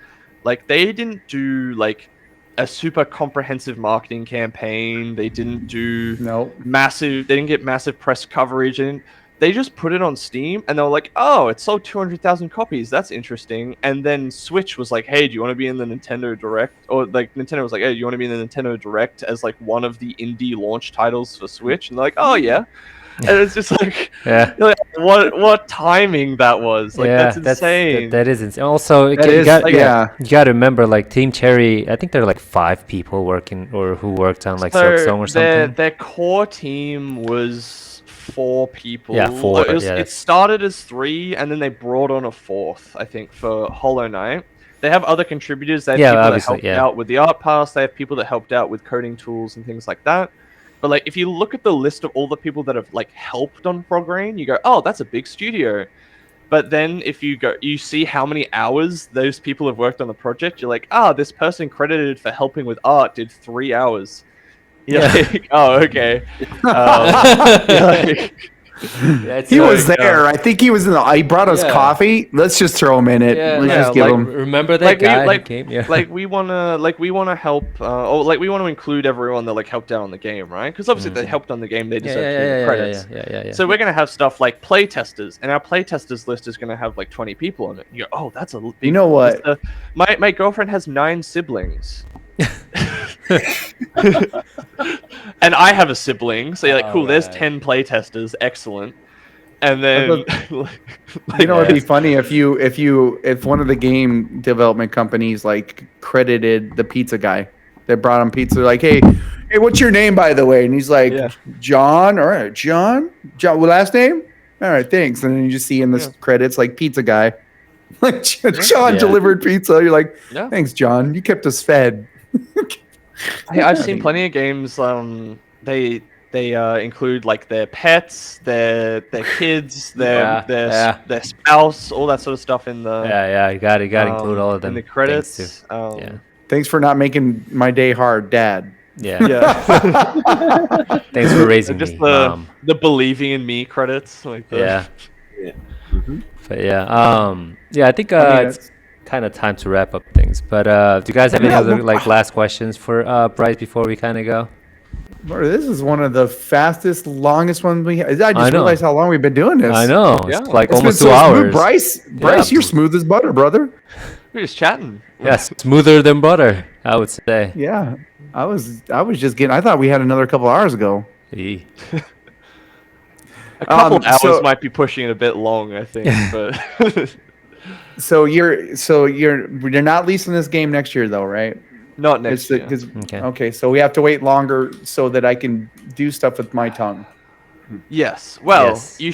like they didn't do like a super comprehensive marketing campaign. They didn't do they didn't get massive press coverage, and they just put it on Steam and they were like, oh, it sold 200,000 copies. That's interesting. And then Switch was like, hey, do you want to be in the Nintendo Direct? Or like Nintendo was like, hey, do you want to be in the Nintendo Direct as like one of the indie launch titles for Switch? And they're like, oh yeah. And it's just like, like what timing that was. Like that's insane. That is insane. Also, you got to remember like Team Cherry. I think there are like 5 people working or who worked on like Silk Song or something. Their core team was 4 people. Yeah, 4. It started as 3, and then they brought on a 4th. I think for Hollow Knight. They have other contributors. They have people that helped out with the art pass. They have people that helped out with coding tools and things like that. But like, if you look at the list of all the people that have like helped on Frogreign, you go, "Oh, that's a big studio." But then if you see how many hours those people have worked on the project, you're like, "Ah, this person credited for helping with art did 3 hours." You're like, "Oh, okay." He was there. I think he was in the. He brought us coffee. Let's just throw him in it. Let's just give him. Remember that guy who came? Like we wanna help, or like we want to include everyone that like helped out on the game, right? Because obviously they helped on the game, they deserve to get credits. So we're gonna have stuff like play testers, and our play testers list is gonna have like 20 people on it. You go, oh, that's a big. You know what? My girlfriend has 9 siblings. And I have a sibling, so you're like, cool, there's 10 playtesters, excellent. And then you know it'd be funny if one of the game development companies like credited the pizza guy that brought him pizza, like, hey, what's your name by the way? And he's like, John. All right, John, last name? All right, thanks. And then you just see in the credits like pizza guy. Like John delivered pizza. You're like, thanks, John. You kept us fed. Hey, I've seen plenty of games. They include like their pets, their kids, their spouse, all that sort of stuff in the. You got to include all of them in the credits. Thanks for not making my day hard, Dad. Thanks for raising just me, Mom. The believing in me credits, like But I think kind of time to wrap up things. But do you guys have any other like last questions for Bryce before we kind of go? Bro, this is one of the fastest, longest ones we have. I just know. realized how long we've been doing this. I know. Yeah. It's like It's been almost so 2 smooth. hours. Bryce, you're smooth as butter, brother. We're just chatting. Yeah, smoother than butter, I would say. Yeah. I was just getting, I thought we had another couple hours ago. Eee. A couple hours so- might be pushing it a bit long, I think. But So you're not leasing this game next year though, right? not next year. Okay, so we have to wait longer so that I can do stuff with my tongue. Yes. Well, Yes. you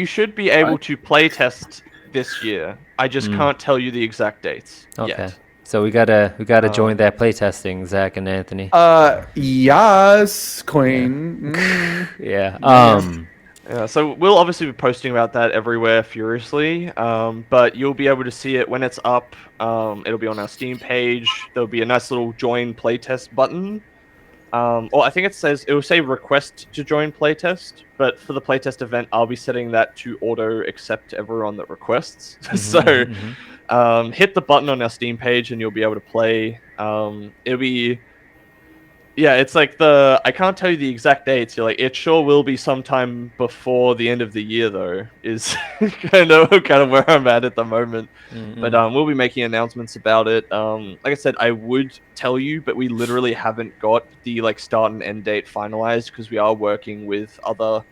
should be able to play test this year. I just can't tell you the exact dates Okay. yet. So we gotta join that playtesting, Zach and Anthony. Yes, Queen. Yeah. Yeah, so we'll obviously be posting about that everywhere furiously, but you'll be able to see it when it's up. It'll be on our Steam page. There'll be a nice little join playtest button. Or I think it will say request to join playtest, but for the playtest event, I'll be setting that to auto accept everyone that requests. So hit the button on our Steam page and you'll be able to play. It'll be... Yeah, it's like I can't tell you the exact dates. You're like, it sure will be sometime before the end of the year, though, is kind of where I'm at the moment. But we'll be making announcements about it. Like I said, I would tell you, but we literally haven't got the like start and end date finalized because we are working with other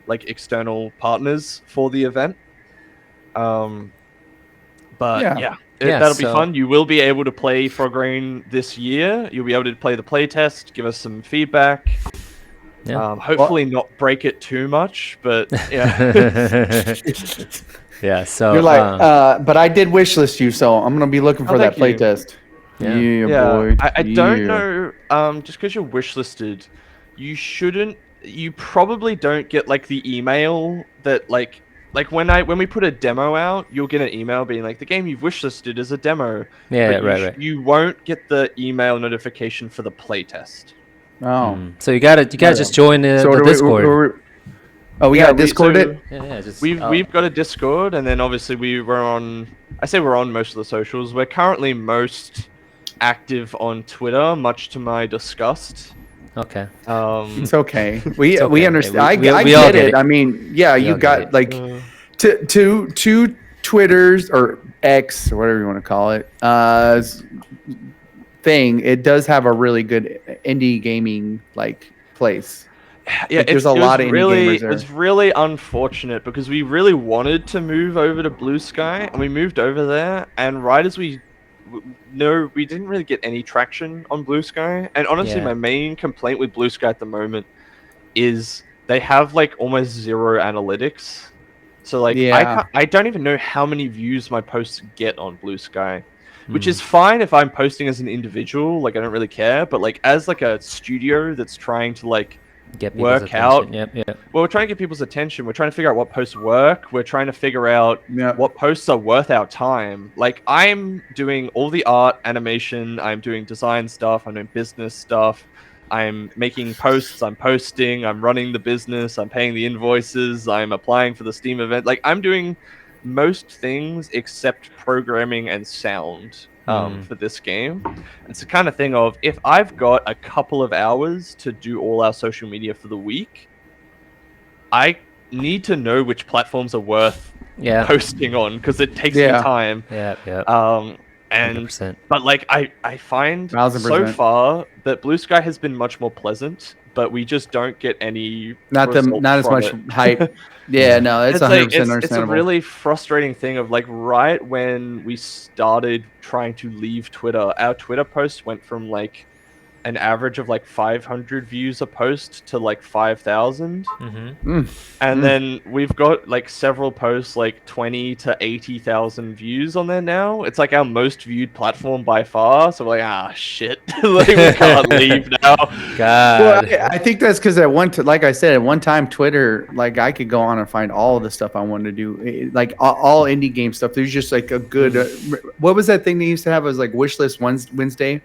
like external partners for the event. But yeah. That'll be fun. You will be able to play Frogreign this year. You'll be able to play the playtest, give us some feedback. Yeah. Hopefully not break it too much, but yeah. Yeah. So You're like, but I did wishlist you, so I'm gonna be looking for that thank you. playtest. Yeah. Boy. I don't know. Just because you're wishlisted, you probably don't get like the email that like when we put a demo out, you'll get an email being like, the game you've wishlisted is a demo. Yeah, but right. You won't get the email notification for the playtest. Oh. So you gotta just join the So Discord. we got Discord it? Yeah, just We've got a Discord, and then obviously we're on most of the socials. We're currently most active on Twitter, much to my disgust. Okay. It's okay. We It's okay. understand. We I all get get it. it. I mean, yeah, We you all got get like two Twitters or X or whatever you want to call it. Thing. It does have a really good indie gaming like place. Yeah, Like, there's a lot of indie gamers there. It was really unfortunate because we really wanted to move over to Blue Sky, and we moved over there, and right as we didn't really get any traction on Blue Sky. And honestly, Yeah. my main complaint with Blue Sky at the moment is they have like almost zero analytics. So like I don't even know how many views my posts get on Blue Sky, which is fine if I'm posting as an individual. Like I don't really care, but like as like a studio that's trying to like get people's work out. attention. Yep. Well, we're trying to get people's attention. We're trying to figure out what posts work. We're trying to figure out what posts are worth our time. Like, I'm doing all the art, animation. I'm doing design stuff. I'm doing business stuff. I'm making posts. I'm posting. I'm running the business. I'm paying the invoices. I'm applying for the Steam event. Like, I'm doing most things except programming and sound for this game. It's the kind of thing of, if I've got a couple of hours to do all our social media for the week, I need to know which platforms are worth posting on, because it takes me time. Yeah. And 100%. but like I find 1000%. so far that Blue Sky has been much more pleasant, but we just don't get any not as much hype. Yeah, no, it's 100% understandable. It's a really frustrating thing of like right when we started trying to leave Twitter, our Twitter posts went from like an average of like 500 views a post to like 5,000. And then we've got like several posts like 20 to 80,000 views on there now. It's like our most viewed platform by far. So we're like, shit, like we can't leave now. God. Well, I think that's because like I said, at one time, Twitter, like I could go on and find all of the stuff I wanted to do, like all indie game stuff. There's just like a good. What was that thing they used to have? It was like Wishlist Wednesday.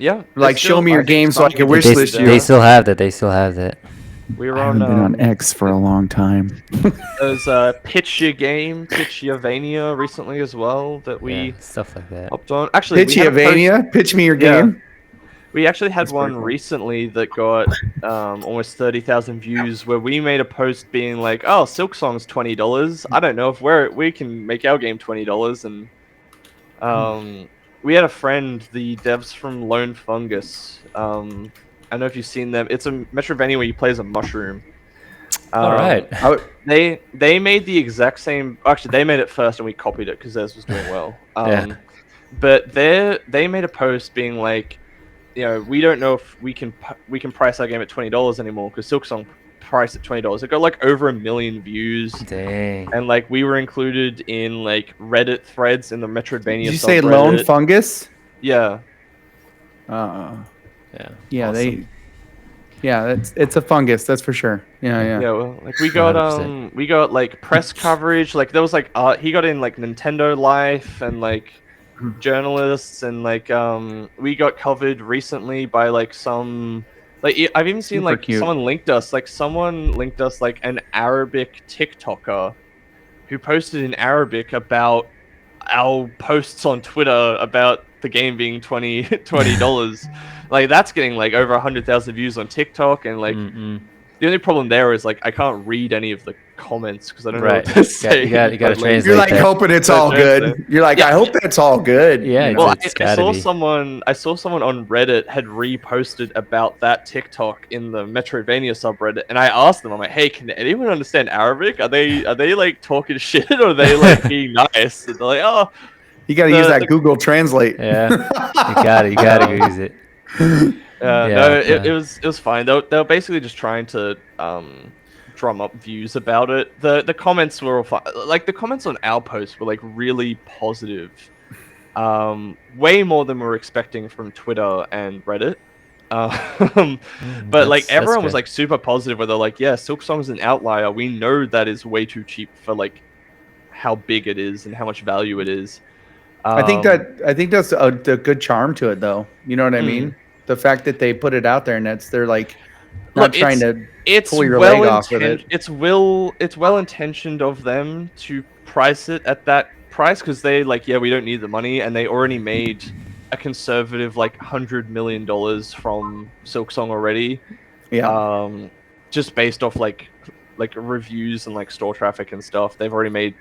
Yeah. Like, show me your game so I can wish list you. They still have that. We were I haven't been on X for a long time. There's Pitch Your Game, Pitch Your Vania recently as well that we stuff like that. hopped on. Actually, we had a post- Pitchyavania, pitch me your Yeah. game. We actually had That's pretty one cool. recently that got almost 30,000 views where we made a post being like, "Oh, Silksong's $20. I don't know if we can make our game $20." And we had a friend, the devs from Lone Fungus. I don't know if you've seen them. It's a Metroidvania where you play as a mushroom. All right. They made the exact same. Actually, they made it first, and we copied it because theirs was doing well. Yeah. But they made a post being like, you know, we don't know if we can price our game at $20 anymore because Silksong priced at $20. It got like over 1 million views. Dang. And like we were included in like Reddit threads in the Metroidvania. Did you say Lone Fungus? Yeah. Yeah. Yeah, Awesome. it's a fungus, that's for sure. Yeah. Yeah, well, like we got 100%. like press coverage. Like there was like he got in like Nintendo Life and like journalists and like we got covered recently by like some like I've even seen Super like cute. someone linked us like an Arabic TikToker who posted in Arabic about our posts on Twitter about the game being $20. Like that's getting like over 100,000 views on TikTok and like the only problem there is like I can't read any of the comments because I don't know what to say. You gotta But, like, translate. You're like that. hoping it's all good. You're like, I hope that's all good. Yeah, you know? Well, It's I gotta saw be. I saw someone on Reddit had reposted about that TikTok in the Metroidvania subreddit, and I asked them, I'm like, "Hey, can anyone understand Arabic? Are they like talking shit or are they like being nice?" And they're like, "Oh, You got to use that Google Translate. Yeah, you gotta use it. it was fine. They were basically just trying to drum up views about it. The comments were all fine. Like the comments on our post were like really positive, way more than we were expecting from Twitter and Reddit. But like everyone was good. like super positive. Where they're like, "Yeah, Silksong's an outlier. We know that is way too cheap for like how big it is and how much value it is." I think that's a good charm to it, though. You know what I mean? The fact that they put it out there and they're like not trying to pull your leg off with it. It's well intentioned of them to price it at that price because they like, yeah, we don't need the money, and they already made a conservative like $100 million from Silksong already. Yeah. Just based off like reviews and like store traffic and stuff, they've already made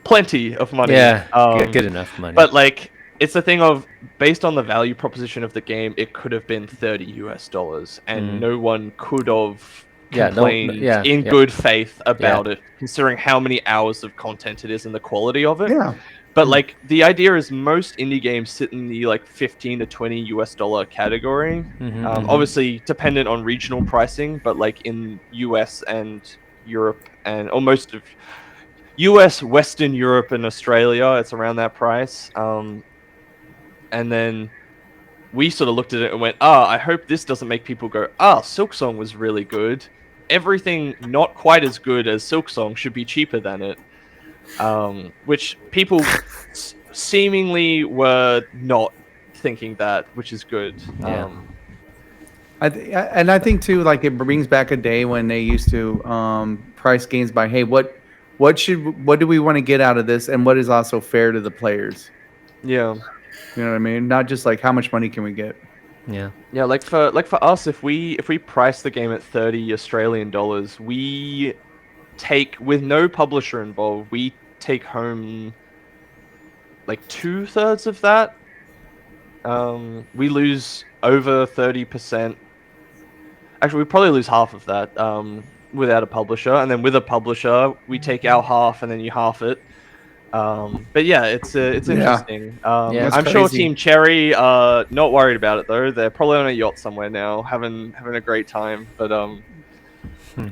plenty of money. Yeah, good enough money. But like, it's the thing of based on the value proposition of the game, it could have been $30, and no one could have complained in good faith about it, considering how many hours of content it is and the quality of it. Yeah. But like, the idea is most indie games sit in the like $15 to $20 category. Obviously dependent on regional pricing, but like in US and Europe or most of US, Western Europe, and Australia, it's around that price. And then we sort of looked at it and went, I hope this doesn't make people go, Silksong was really good. Everything not quite as good as Silksong should be cheaper than it. Which people seemingly were not thinking that, which is good. Yeah. I think too, like it brings back a day when they used to price games by, hey, what do we want to get out of this, and what is also fair to the players? Yeah. You know what I mean? Not just like how much money can we get. Yeah. Yeah, like for us, if we price the game at $30 Australian, we take, with no publisher involved, we take home like 2/3 of that. We lose over 30%. Actually, we probably lose half of that without a publisher, and then with a publisher, we take our half, and then you half it. But yeah, it's interesting. I'm sure Team Cherry are not worried about it though. They're probably on a yacht somewhere now, having a great time. But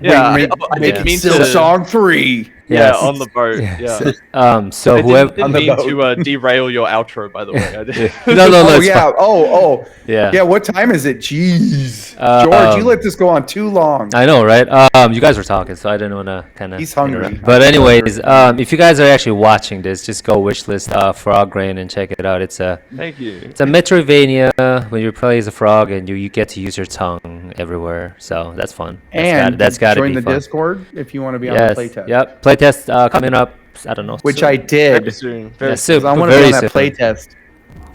yeah, I didn't mean to. Silksong 3. Yeah, Yes. on the boat. Yeah. Yeah. So I whoever. didn't On the mean boat. to derail your outro, by the way. I did. No, Oh it's yeah. fine. Oh. Yeah. Yeah. What time is it? Jeez, Uh, George, you um, let this go on too long. I know, right? You guys were talking, so I didn't want to kind of. He's hungry. But I'm anyways, hungry. if you guys are actually watching this, just go wishlist Frogreign and check it out. It's a Thank you. Metroidvania when you play as a frog and you get to use your tongue everywhere. So that's fun. And That's got to join be the fun. Discord if you want to be on the Yes. playtest. Yep. Playtest coming up. I don't know. Which soon. I Very did. soon. Yeah, Very soon. Because I want to be Very on that soon. playtest.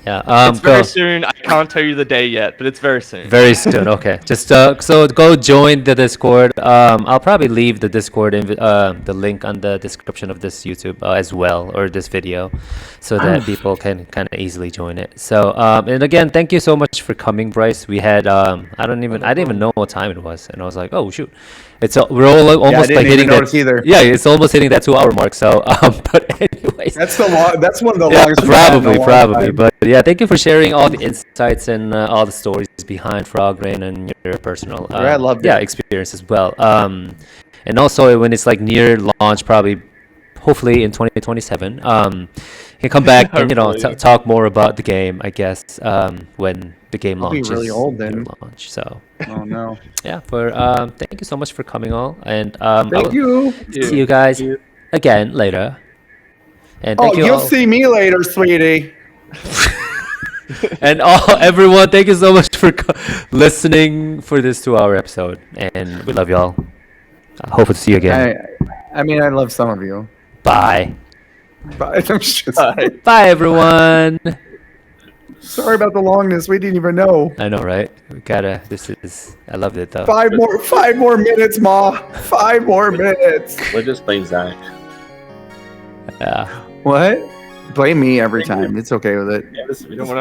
Yeah. It's very soon. I can't tell you the day yet, but it's very soon. Very soon. Okay. Just so go join the Discord. I'll probably leave the Discord the link on the description of this YouTube as well, or this video, so that people can kind of easily join it. So and again, thank you so much for coming, Bryce. We had I didn't even know what time it was, and I was like, oh shoot, we're all Yeah, I almost didn't like even hitting notice that. either. Yeah, it's almost hitting that 2-hour mark. So but anyways. That's that's one of the Yeah, longest. we've had in a long probably. time. But yeah, thank you for sharing all the insights and all the stories behind Frogreign and your personal I loved it. experience as well. And also when it's like near launch, probably, hopefully in 2027, you can come back and Hopefully. talk more about the game. I guess when the game I'll be launches. really old near then. Launch. So Oh no. yeah, thank you so much for coming all, and Thank you. see you guys again later. And Oh, thank you you'll all. see me later, sweetie. And everyone, thank you so much for listening for this 2-hour episode, and we love y'all. I hope to see you again. I mean, I love some of you. Bye. But I'm just, Bye, everyone. sorry about the longness. We didn't even know. I know, right? I loved it though. 5 more minutes, Ma. 5 more minutes. We're just playing Zach. Yeah. What? Blame me every time. It's okay with it. Yeah, this, You don't want